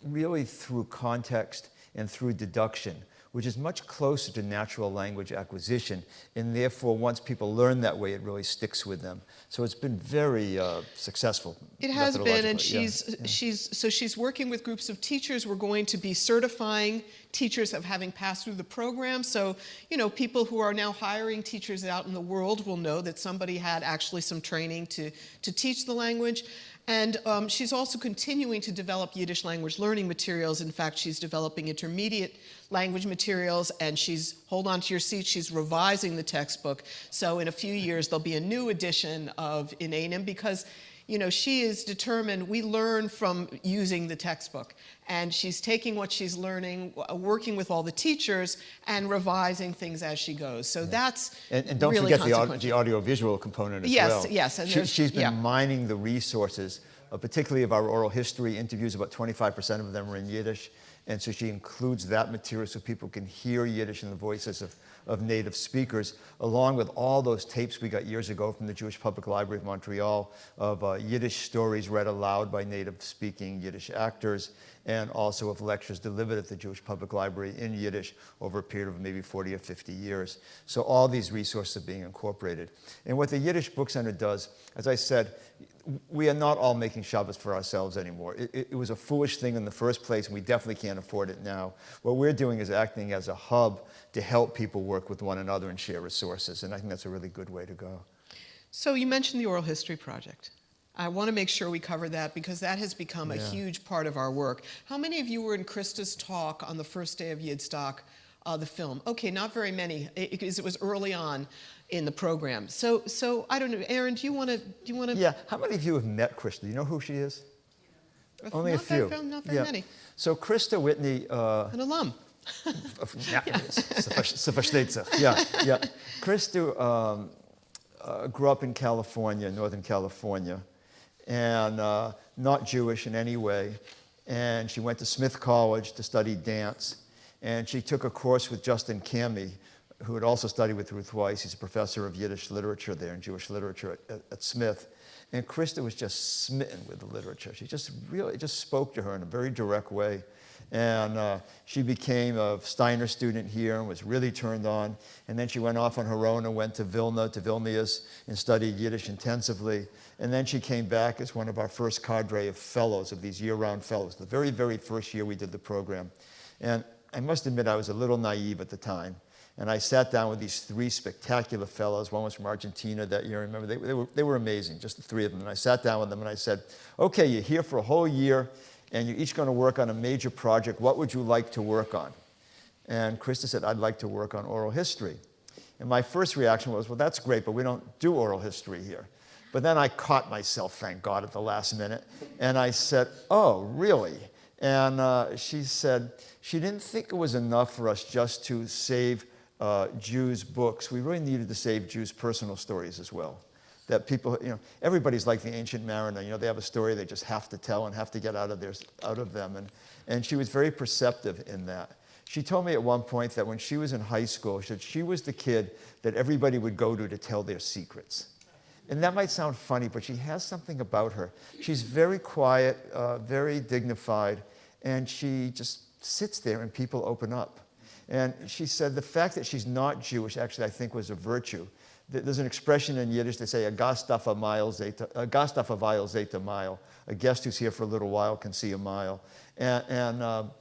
really through context and through deduction, which is much closer to natural language acquisition, and therefore once people learn that way, it really sticks with them. So it's been very successful. It has been, and methodologically. she's working with groups of teachers. We're going to be certifying teachers of having passed through the program. So, you know, people who are now hiring teachers out in the world will know that somebody had actually some training to teach the language. And she's also continuing to develop Yiddish language learning materials. In fact, she's developing intermediate language materials, and hold on to your seat, she's revising the textbook. So in a few years, there'll be a new edition of Inanim, because, you know, she is determined, we learn from using the textbook. And she's taking what she's learning, working with all the teachers, and revising things as she goes. So that's and don't really forget the audiovisual component as well. Yes, and she's been mining the resources, particularly of our oral history interviews. About 25% of them are in Yiddish. And so she includes that material so people can hear Yiddish in the voices of native speakers, along with all those tapes we got years ago from the Jewish Public Library of Montreal of Yiddish stories read aloud by native-speaking Yiddish actors, and also of lectures delivered at the Jewish Public Library in Yiddish over a period of maybe 40 or 50 years. So all these resources are being incorporated. And what the Yiddish Book Center does, as I said, we are not all making Shabbos for ourselves anymore. It was a foolish thing in the first place, and we definitely can't afford it now. What we're doing is acting as a hub to help people work with one another and share resources, and I think that's a really good way to go. So you mentioned the Oral History Project. I want to make sure we cover that, because that has become a huge part of our work. How many of you were in Krista's talk on the first day of Yidstock, the film? Okay, not very many, because it was early on in the program. So I don't know, Aaron, do you want to? Yeah, how many of you have met Krista? Do you know who she is? Only a few. Not very many. So Krista Whitney. An alum. Yeah. Krista grew up in California, Northern California, and not Jewish in any way. And she went to Smith College to study dance. And she took a course with Justin Cammey, who had also studied with Ruth Weiss. He's a professor of Yiddish literature there and Jewish literature at Smith. And Krista was just smitten with the literature. She just really spoke to her in a very direct way. And she became a Steiner student here and was really turned on. And then she went off on her own and went to Vilnius, and studied Yiddish intensively. And then she came back as one of our first cadre of fellows, of these year-round fellows, the very, very first year we did the program. And I must admit I was a little naive at the time. And I sat down with these three spectacular fellows. One was from Argentina that year. Remember, they were amazing, just the three of them. And I sat down with them and I said, okay, you're here for a whole year and you're each going to work on a major project. What would you like to work on? And Krista said, I'd like to work on oral history. And my first reaction was, well, that's great, but we don't do oral history here. But then I caught myself, thank God, at the last minute. And I said, oh, really? And she said she didn't think it was enough for us just to save Jews' books. We really needed to save Jews' personal stories as well. That people, you know, everybody's like the ancient mariner. You know, they have a story they just have to tell and have to get out of them. And she was very perceptive in that. She told me at one point that when she was in high school, she was the kid that everybody would go to tell their secrets. And that might sound funny, but she has something about her. She's very quiet, very dignified, and she just sits there and people open up. And she said the fact that she's not Jewish actually, I think, was a virtue. There's an expression in Yiddish, they say, a gast auf a mile seht a mile. A guest who's here for a little while can see a mile. And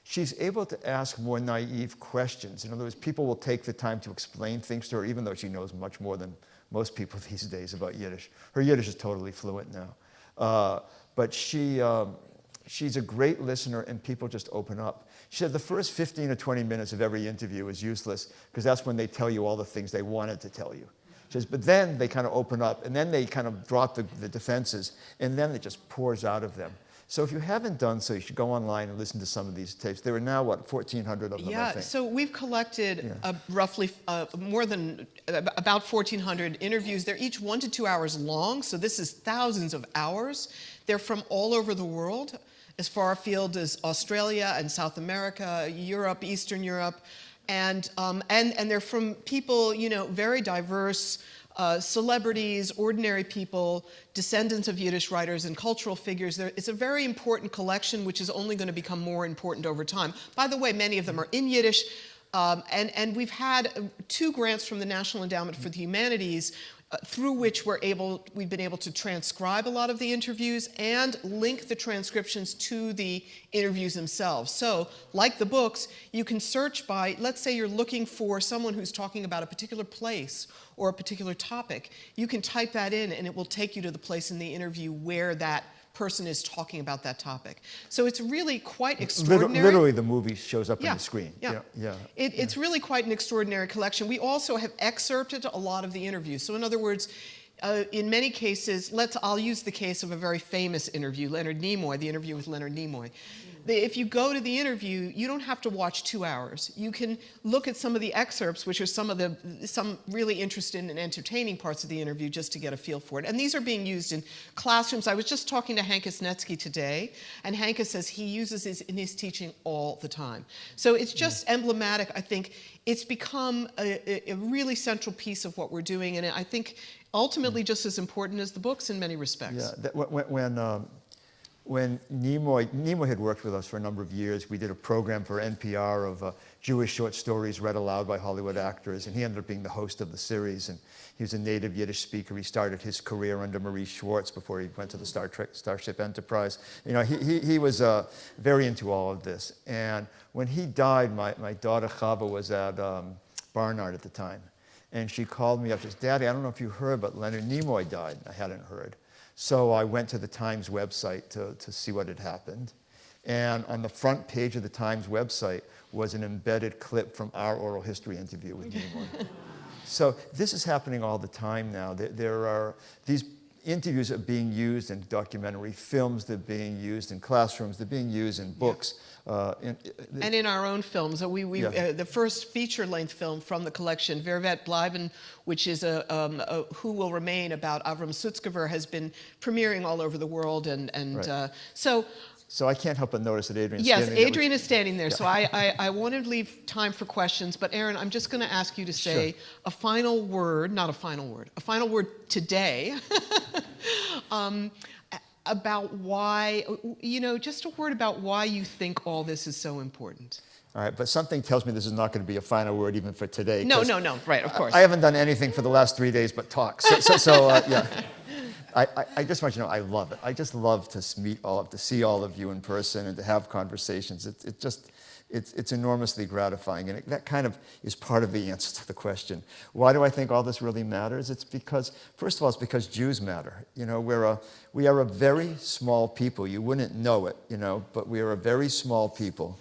she's able to ask more naive questions. In other words, people will take the time to explain things to her, even though she knows much more than most people these days about Yiddish. Her Yiddish is totally fluent now. But she's a great listener, and people just open up. She said the first 15 or 20 minutes of every interview is useless because that's when they tell you all the things they wanted to tell you. She says, but then they kind of open up, and then they kind of drop the defenses, and then it just pours out of them. So if you haven't done so, you should go online and listen to some of these tapes. There are now, what, 1,400 of them, I think. So we've collected roughly more than about 1,400 interviews. They're each 1 to 2 hours long, so this is thousands of hours. They're from all over the world, as far afield as Australia and South America, Europe, Eastern Europe. And they're from people, very diverse, celebrities, ordinary people, descendants of Yiddish writers and cultural figures. It's a very important collection, which is only going to become more important over time. By the way, many of them are in Yiddish, and we've had 2 grants from the National Endowment for the Humanities, through which we've been able to transcribe a lot of the interviews and link the transcriptions to the interviews themselves. So, like the books, you can search by, let's say you're looking for someone who's talking about a particular place or a particular topic. You can type that in and it will take you to the place in the interview where that person is talking about that topic. So it's really quite extraordinary. Literally, the movie shows up on the screen. Yeah. Yeah. It's really quite an extraordinary collection. We also have excerpted a lot of the interviews. So in other words, in many cases, I'll use the case of a very famous interview, Leonard Nimoy, the interview with Leonard Nimoy. If you go to the interview, you don't have to watch 2 hours. You can look at some of the excerpts, which are some really interesting and entertaining parts of the interview, just to get a feel for it. And these are being used in classrooms. I was just talking to Hankus Netsky today, and Hankus says he uses this in his teaching all the time. So it's just emblematic. I think it's become a really central piece of what we're doing, and I think ultimately just as important as the books in many respects. Yeah, when Nimoy had worked with us for a number of years, we did a program for NPR of Jewish short stories read aloud by Hollywood actors, and he ended up being the host of the series. And he was a native Yiddish speaker. He started his career under Marie Schwartz before he went to the Starship Enterprise. He was very into all of this. And when he died, my daughter Chava was at Barnard at the time, and she called me up. She said, "Daddy, I don't know if you heard, but Leonard Nimoy died." I hadn't heard. So I went to the Times website to see what had happened. And on the front page of the Times website was an embedded clip from our oral history interview with Nimoy. So this is happening all the time now. There are these interviews are being used in documentary films, they're being used in classrooms, they're being used in books. And in our own films. The first feature-length film from the collection, Wer wird bleiben, which is a Who Will Remain about Avram Sutzkever, has been premiering all over the world. So I can't help but notice that Adrian's standing there. Yes, Adrian is standing there. Yeah. So I wanted to leave time for questions, but Aaron, I'm just going to ask you to say a final word, not a final word, a final word today about why, just a word about why you think all this is so important. All right, but something tells me this is not going to be a final word even for today. No, right, of course. I haven't done anything for the last 3 days but talk. Yeah. I just want you to know I love it. I just love to see all of you in person and to have conversations. It's enormously gratifying, and that kind of is part of the answer to the question. Why do I think all this really matters? It's because, first of all, it's because Jews matter. We are a very small people. You wouldn't know it, but we are a very small people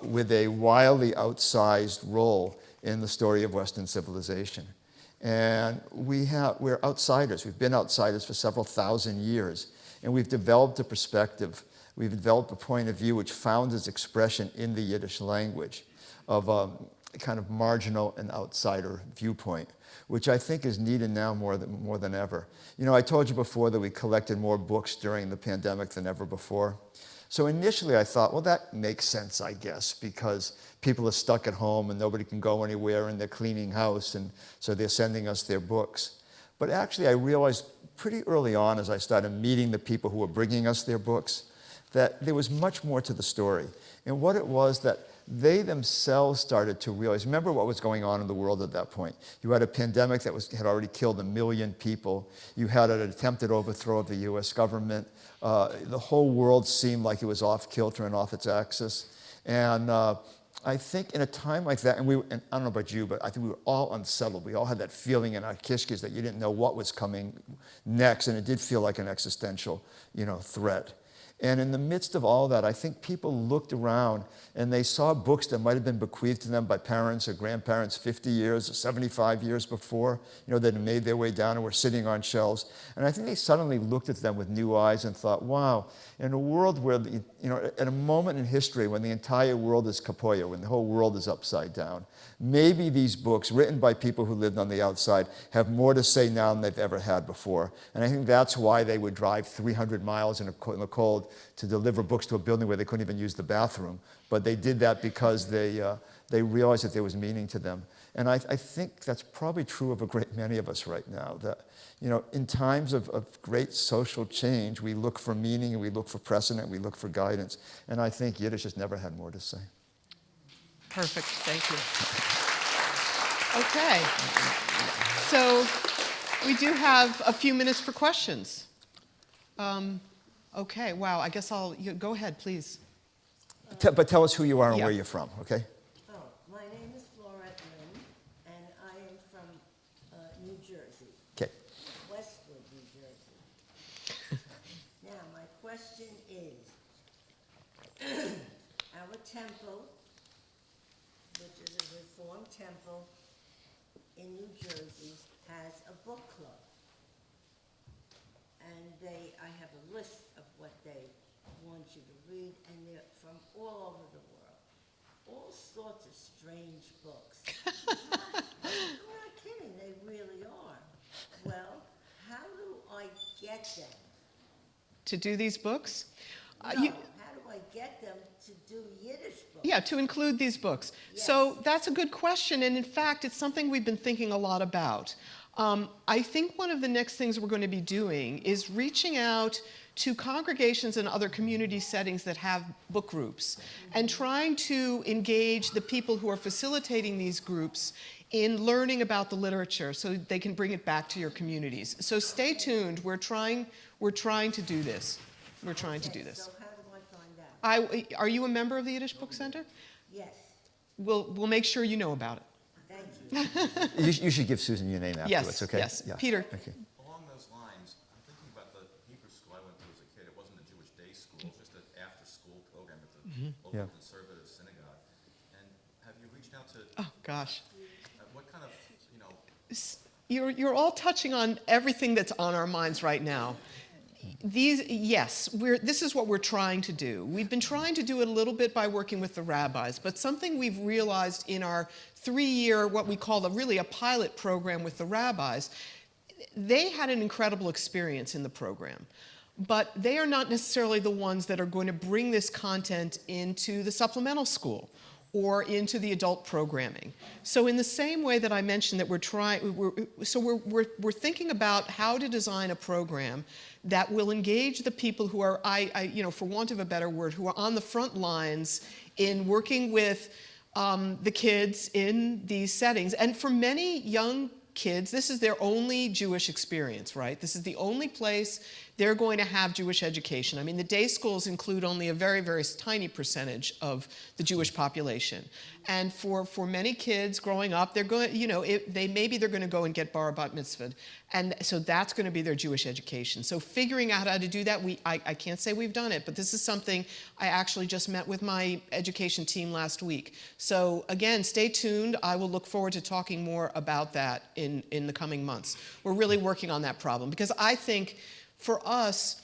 with a wildly outsized role in the story of Western civilization. And we're outsiders. We've been outsiders for several thousand years, and we've developed a perspective. We've developed a point of view which found its expression in the Yiddish language of a kind of marginal and outsider viewpoint, which I think is needed now more than ever. I told you before that we collected more books during the pandemic than ever before. So initially I thought, well, that makes sense, I guess, because people are stuck at home and nobody can go anywhere and they're cleaning house, and so they're sending us their books. But actually I realized pretty early on, as I started meeting the people who were bringing us their books, that there was much more to the story. And what it was that they themselves started to realize, remember what was going on in the world at that point. You had a pandemic that had already killed 1 million people. You had an attempted overthrow of the US government. The whole world seemed like it was off kilter and off its axis. And I think in a time like that, and I don't know about you, but I think we were all unsettled. We all had that feeling in our kishkes that you didn't know what was coming next, and it did feel like an existential, threat. And in the midst of all that, I think people looked around and they saw books that might have been bequeathed to them by parents or grandparents 50 years or 75 years before, that had made their way down and were sitting on shelves. And I think they suddenly looked at them with new eyes and thought, wow, in a world where, at a moment in history when the entire world is kapoya, when the whole world is upside down, maybe these books written by people who lived on the outside have more to say now than they've ever had before. And I think that's why they would drive 300 miles in the cold world to deliver books to a building where they couldn't even use the bathroom. But they did that because they realized that there was meaning to them. And I think that's probably true of a great many of us right now, that in times of great social change, we look for meaning and we look for precedent, we look for guidance. And I think Yiddish has never had more to say. Perfect, thank you. Okay, so we do have a few minutes for questions. Okay, wow, I guess go ahead, please. But tell us who you are and Yeah. where you're from, okay? Oh, my name is Florette Lynn, and I am from New Jersey, Okay. Westwood, New Jersey. Now, my question is, our temple, which is a Reformed temple in New Jersey, has a book club. And I have a list of what they want you to read, and they're from all over the world. All sorts of strange books. I'm not kidding, they really are. Well, how do I get them? To do these books? No, how do I get them to do Yiddish books? Yeah, to include these books. Yes. So that's a good question, and in fact, it's something we've been thinking a lot about. I think one of the next things we're going to be doing is reaching out to congregations and other community settings that have book groups and trying to engage the people who are facilitating these groups in learning about the literature so they can bring it back to your communities. So stay tuned. We're trying to do this. We're trying to do this. So how do I find out? Are you a member of the Yiddish Book Center? Yes, We'll make sure you know about it. thank you. You should give Susan your name afterwards, okay? Yes. Yeah. Peter. Okay. Along those lines, I'm thinking about the Hebrew school I went to as a kid. It wasn't a Jewish day school, it was just an after-school program at the local Yeah. conservative synagogue. And have you reached out to, Oh, gosh. what kind of, You're all touching on everything that's on our minds right now. This is what we're trying to do. We've been trying to do it a little bit by working with the rabbis, but something we've realized in our 3-year, what we call really a pilot program with the rabbis, they had an incredible experience in the program. But they are not necessarily the ones that are going to bring this content into the supplemental school or into the adult programming. So in the same way that I mentioned that we're thinking about how to design a program that will engage the people who are, for want of a better word, who are on the front lines in working with the kids in these settings. And for many young kids, this is their only Jewish experience, right? This is the only place they're going to have Jewish education. I mean, the day schools include only a very, very tiny percentage of the Jewish population. And for many kids growing up, they're going, maybe they're going to go and get bar bat mitzvah. And so that's going to be their Jewish education. So figuring out how to do that, I can't say we've done it, but this is something I actually just met with my education team last week. So again, stay tuned. I will look forward to talking more about that in the coming months. We're really working on that problem because I think for us,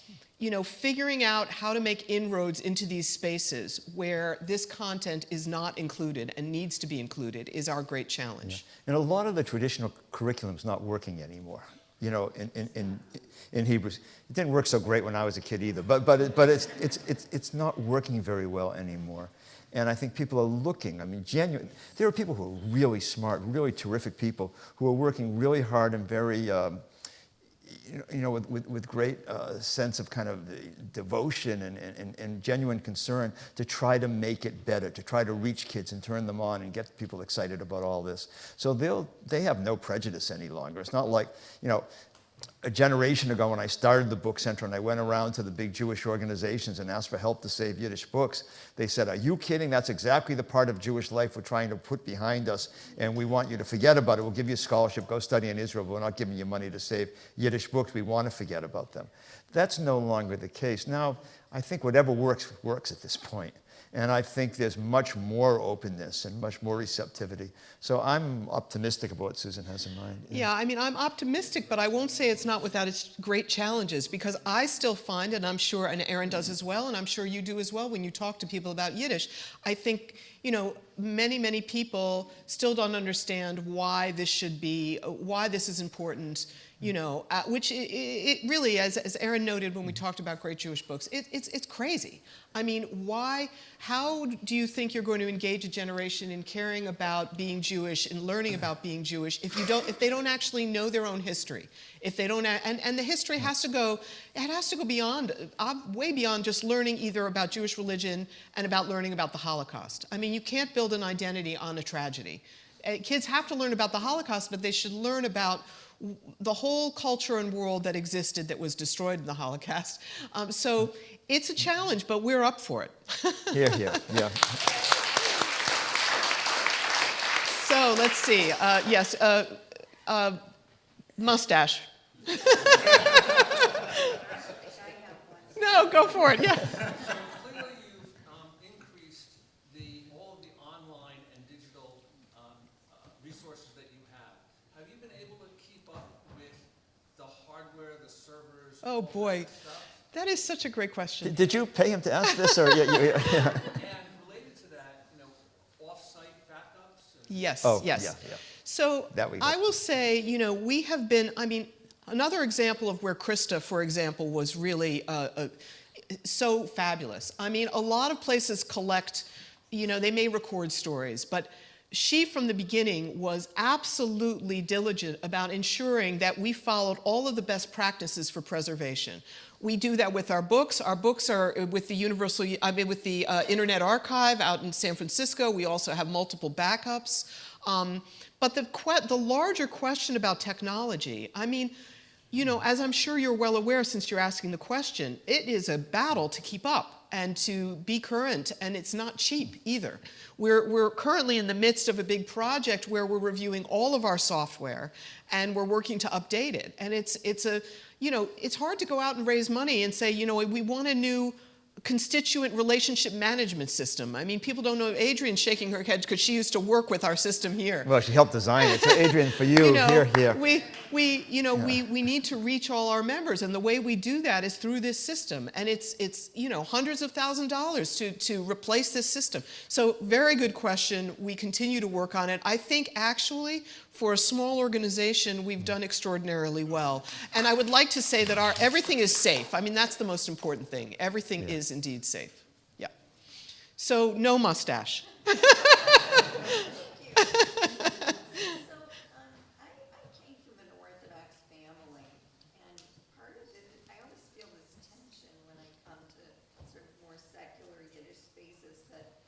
figuring out how to make inroads into these spaces where this content is not included and needs to be included is our great challenge. Yeah. And a lot of the traditional curriculum's not working anymore. In Hebrews, it didn't work so great when I was a kid either. But it's not working very well anymore. And I think people are looking. I mean, there are people who are really smart, really terrific people who are working really hard and very. With great sense of kind of devotion and genuine concern to try to make it better, to try to reach kids and turn them on and get people excited about all this. So they have no prejudice any longer. It's not like, a generation ago when I started the book center and I went around to the big Jewish organizations and asked for help to save Yiddish books, they said, "Are you kidding? That's exactly the part of Jewish life we're trying to put behind us, and we want you to forget about it. We'll give you a scholarship, go study in Israel, but we're not giving you money to save Yiddish books. We want to forget about them." That's no longer the case. Now, I think whatever works, works at this point. And I think there's much more openness and much more receptivity. So I'm optimistic about what Susan has in mind. Yeah, I mean, I'm optimistic, but I won't say it's not without its great challenges because I still find, and I'm sure, and Aaron does as well, and I'm sure you do as well when you talk to people about Yiddish, I think, many, many people still don't understand why this why this is important, which it really, as Aaron noted when we talked about great Jewish books, it's crazy. I mean, how do you think you're going to engage a generation in caring about being Jewish and learning about being Jewish if they don't actually know their own history? If they don't, and the history has to go beyond, way beyond just learning either about Jewish religion and about learning about the Holocaust. I mean, you can't build an identity on a tragedy. Kids have to learn about the Holocaust, but they should learn about the whole culture and world that existed that was destroyed in the Holocaust. So it's a challenge, but we're up for it. Here, yeah. So let's see. Yes, mustache. No, go for it. Yeah. Clearly, you've increased all of the online and digital resources that you have. Have you been able to keep up with the hardware, the servers? Oh boy, that is such a great question. Did you pay him to ask this, or yeah? And related to that, off-site backups. Yes. Oh, yes. yeah. So That we I got. will say, we have been. I mean, another example of where Krista, for example, was really so fabulous. I mean, a lot of places collect, they may record stories, but she from the beginning was absolutely diligent about ensuring that we followed all of the best practices for preservation. We do that with our books. Our books are with the Internet Archive out in San Francisco. We also have multiple backups. But the larger question about technology, I mean, as I'm sure you're well aware since you're asking the question, it is a battle to keep up and to be current, and it's not cheap either. We're currently in the midst of a big project where we're reviewing all of our software, and we're working to update it. And it's hard to go out and raise money and say, we want a new constituent relationship management system. I mean, people don't know. Adrian's shaking her head because she used to work with our system here. Well, she helped design it. So, Adrian, for you, here. We need to reach all our members, and the way we do that is through this system. And it's hundreds of thousands of dollars to replace this system. So, very good question. We continue to work on it. I think actually, for a small organization, we've done extraordinarily well. And I would like to say that everything is safe. I mean, that's the most important thing. Everything is indeed safe. Yeah. So, no mustache. So, I came from an Orthodox family, and part of it, I always feel this tension when I come to sort of more secular Yiddish spaces, that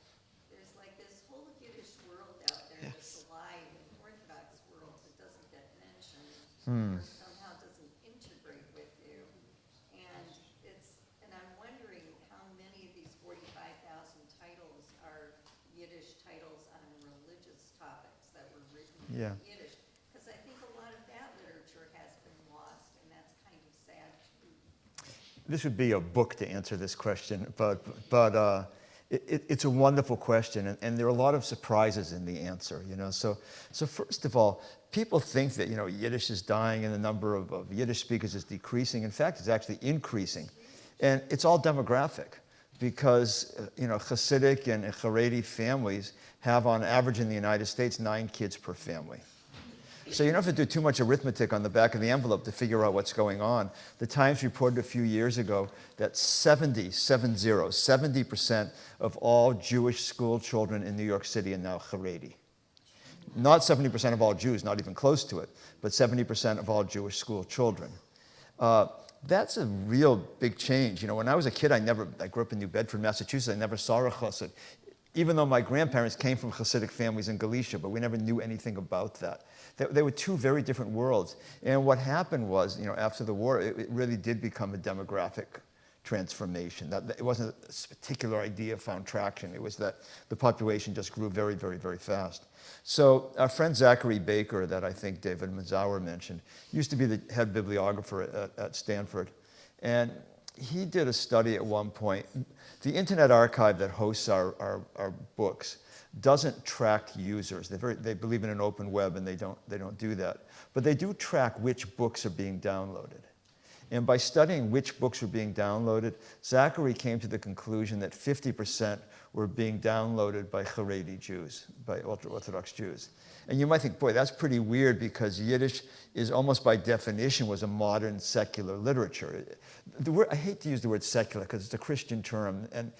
there's like this whole Yiddish world out there that's alive, and Orthodox world that doesn't get mentioned, or somehow doesn't integrate with you. And I'm wondering how many of these 45,000 titles are Yiddish titles on religious topics that were written in Yiddish, because I think a lot of that literature has been lost, and that's kind of sad too. This would be a book to answer this question, but it's a wonderful question, and there are a lot of surprises in the answer. So first of all, people think that Yiddish is dying and the number of Yiddish speakers is decreasing. In fact, it's actually increasing, and it's all demographic, because Hasidic and Haredi families have, on average in the United States, 9 kids per family. So you don't have to do too much arithmetic on the back of the envelope to figure out what's going on. The Times reported a few years ago that 70% of all Jewish school children in New York City are now Haredi. Not 70% of all Jews, not even close to it, but 70% of all Jewish school children. That's a real big change. When I was a kid, I grew up in New Bedford, Massachusetts. I never saw a chassid, even though my grandparents came from Hasidic families in Galicia, but we never knew anything about that. They were two very different worlds. And what happened was, after the war, it really did become a demographic transformation. It wasn't a particular idea found traction. It was that the population just grew very, very, very fast. So our friend Zachary Baker, that I think David Mazower mentioned, used to be the head bibliographer at Stanford. And he did a study at one point. The Internet Archive that hosts our books doesn't track users. They believe in an open web, and they don't do that. But they do track which books are being downloaded. And by studying which books were being downloaded, Zachary came to the conclusion that 50% were being downloaded by Haredi Jews, by ultra-Orthodox Jews. And you might think, boy, that's pretty weird because Yiddish is almost by definition was a modern secular literature. The word, I hate to use the word secular because it's a Christian term, and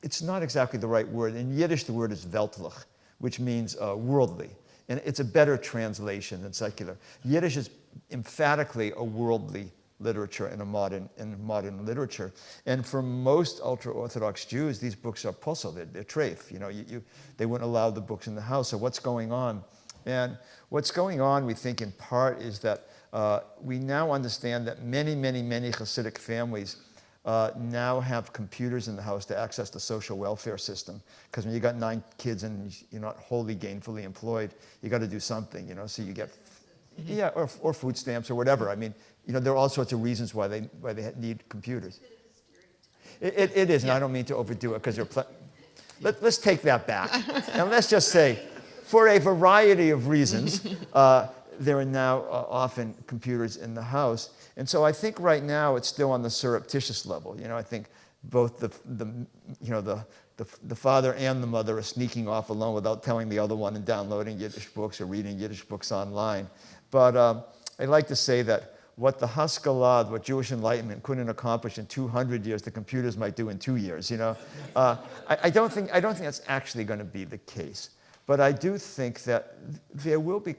it's not exactly the right word. In Yiddish, the word is weltlich, which means worldly. And it's a better translation than secular. Yiddish is emphatically a worldly literature and modern literature. And for most ultra-Orthodox Jews, these books are posel, they're treif. You know, they wouldn't allow the books in the house. So what's going on? And what's going on, we think, in part, is that we now understand that many Hasidic families now have computers in the house to access the social welfare system. Because when you got 9 kids and you're not wholly gainfully employed, you got to do something, you know, so you get, yeah, or food stamps or whatever. I mean, you know, there are all sorts of reasons why they need computers. It is, and I don't mean to overdo it, because let's take that back. And let's just say, for a variety of reasons, there are now often computers in the house. And so I think right now it's still on the surreptitious level. You know, I think both the father and the mother are sneaking off alone without telling the other one and downloading Yiddish books or reading Yiddish books online. But I like to say that what the Haskalah, what Jewish enlightenment couldn't accomplish in 200 years, the computers might do in 2 years, you know. I don't think that's actually going to be the case. But I do think that there will be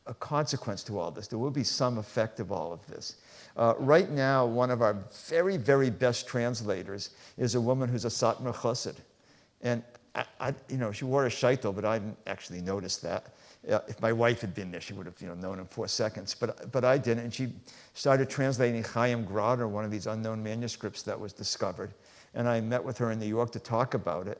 a consequence to all this. There will be some effect of all of this. Right now, one of our very best translators is a woman who's a Satmar Chassid. And, you know, she wore a shaitel, but I didn't actually notice that. If my wife had been there, she would have, you know, known in 4 seconds. But I didn't. And she started translating Chaim Grader, one of these unknown manuscripts that was discovered. And I met with her in New York to talk about it.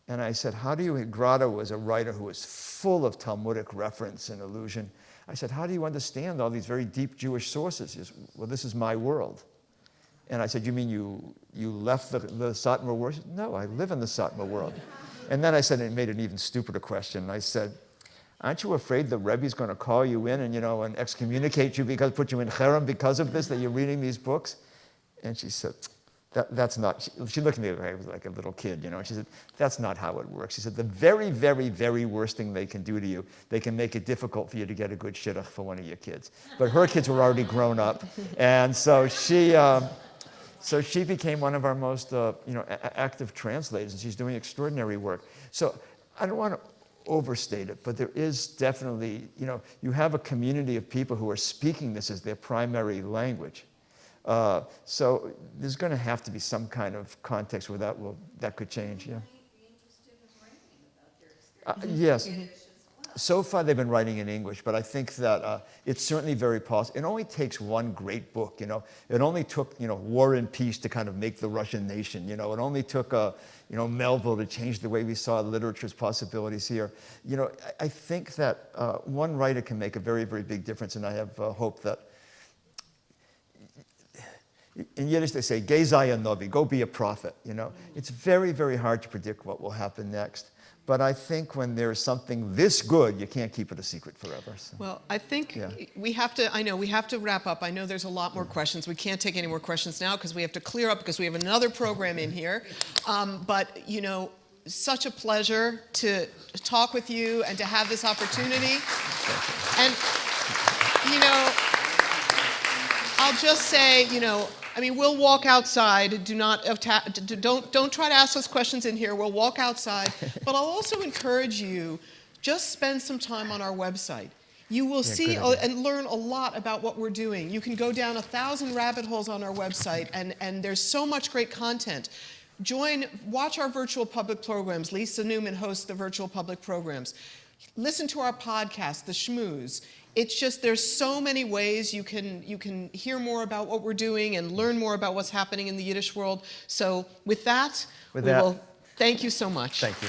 And I said, how do you, Grader was a writer who was full of Talmudic reference and allusion. I said, how do you understand all these very deep Jewish sources? He said, well, this is my world. And I said, you mean you left the Satmar world? Said, no, I live in the Satmar world. And then I said, and it made an even stupider question. I said, aren't you afraid the Rebbe's going to call you in and, you know, and excommunicate you because put you in cherem because of this, that you're reading these books? And she said, that's not, she looked at me like a little kid, you know, and she said, that's not how it works. She said, the very worst thing they can do to you, they can make it difficult for you to get a good shidduch for one of your kids. But her kids were already grown up, and so she became one of our most, you know, active translators, and she's doing extraordinary work. So I don't want to overstate it, but there is definitely, you know, you have a community of people who are speaking this as their primary language. So there's going to have to be some kind of context where that could change. Yeah. Yes. So far they've been writing in English, but I think that it's certainly very possible. It only takes one great book, you know. It only took, you know, War and Peace to kind of make the Russian nation, you know. It only took, you know, Melville to change the way we saw literature's possibilities here. You know, I think that one writer can make a very big difference, and I have hope that. In Yiddish, they say, "Geh sei a Novi," go be a prophet. You know, it's very hard to predict what will happen next. But I think when there's something this good, you can't keep it a secret forever. So. Well, I think we have to wrap up. I know there's a lot more questions. We can't take any more questions now because we have to clear up because we have another program in here. But, you know, such a pleasure to talk with you and to have this opportunity. And, you know, I'll just say, you know, I mean, we'll walk outside. Don't try to ask us questions in here. We'll walk outside. But I'll also encourage you, just spend some time on our website. You will see and learn a lot about what we're doing. You can go down 1,000 rabbit holes on our website, and there's so much great content. Watch our virtual public programs. Lisa Newman hosts the virtual public programs. Listen to our podcast, The Schmooze. It's just there's so many ways you can hear more about what we're doing and learn more about what's happening in the Yiddish world. So with that, we will thank you so much. Thank you.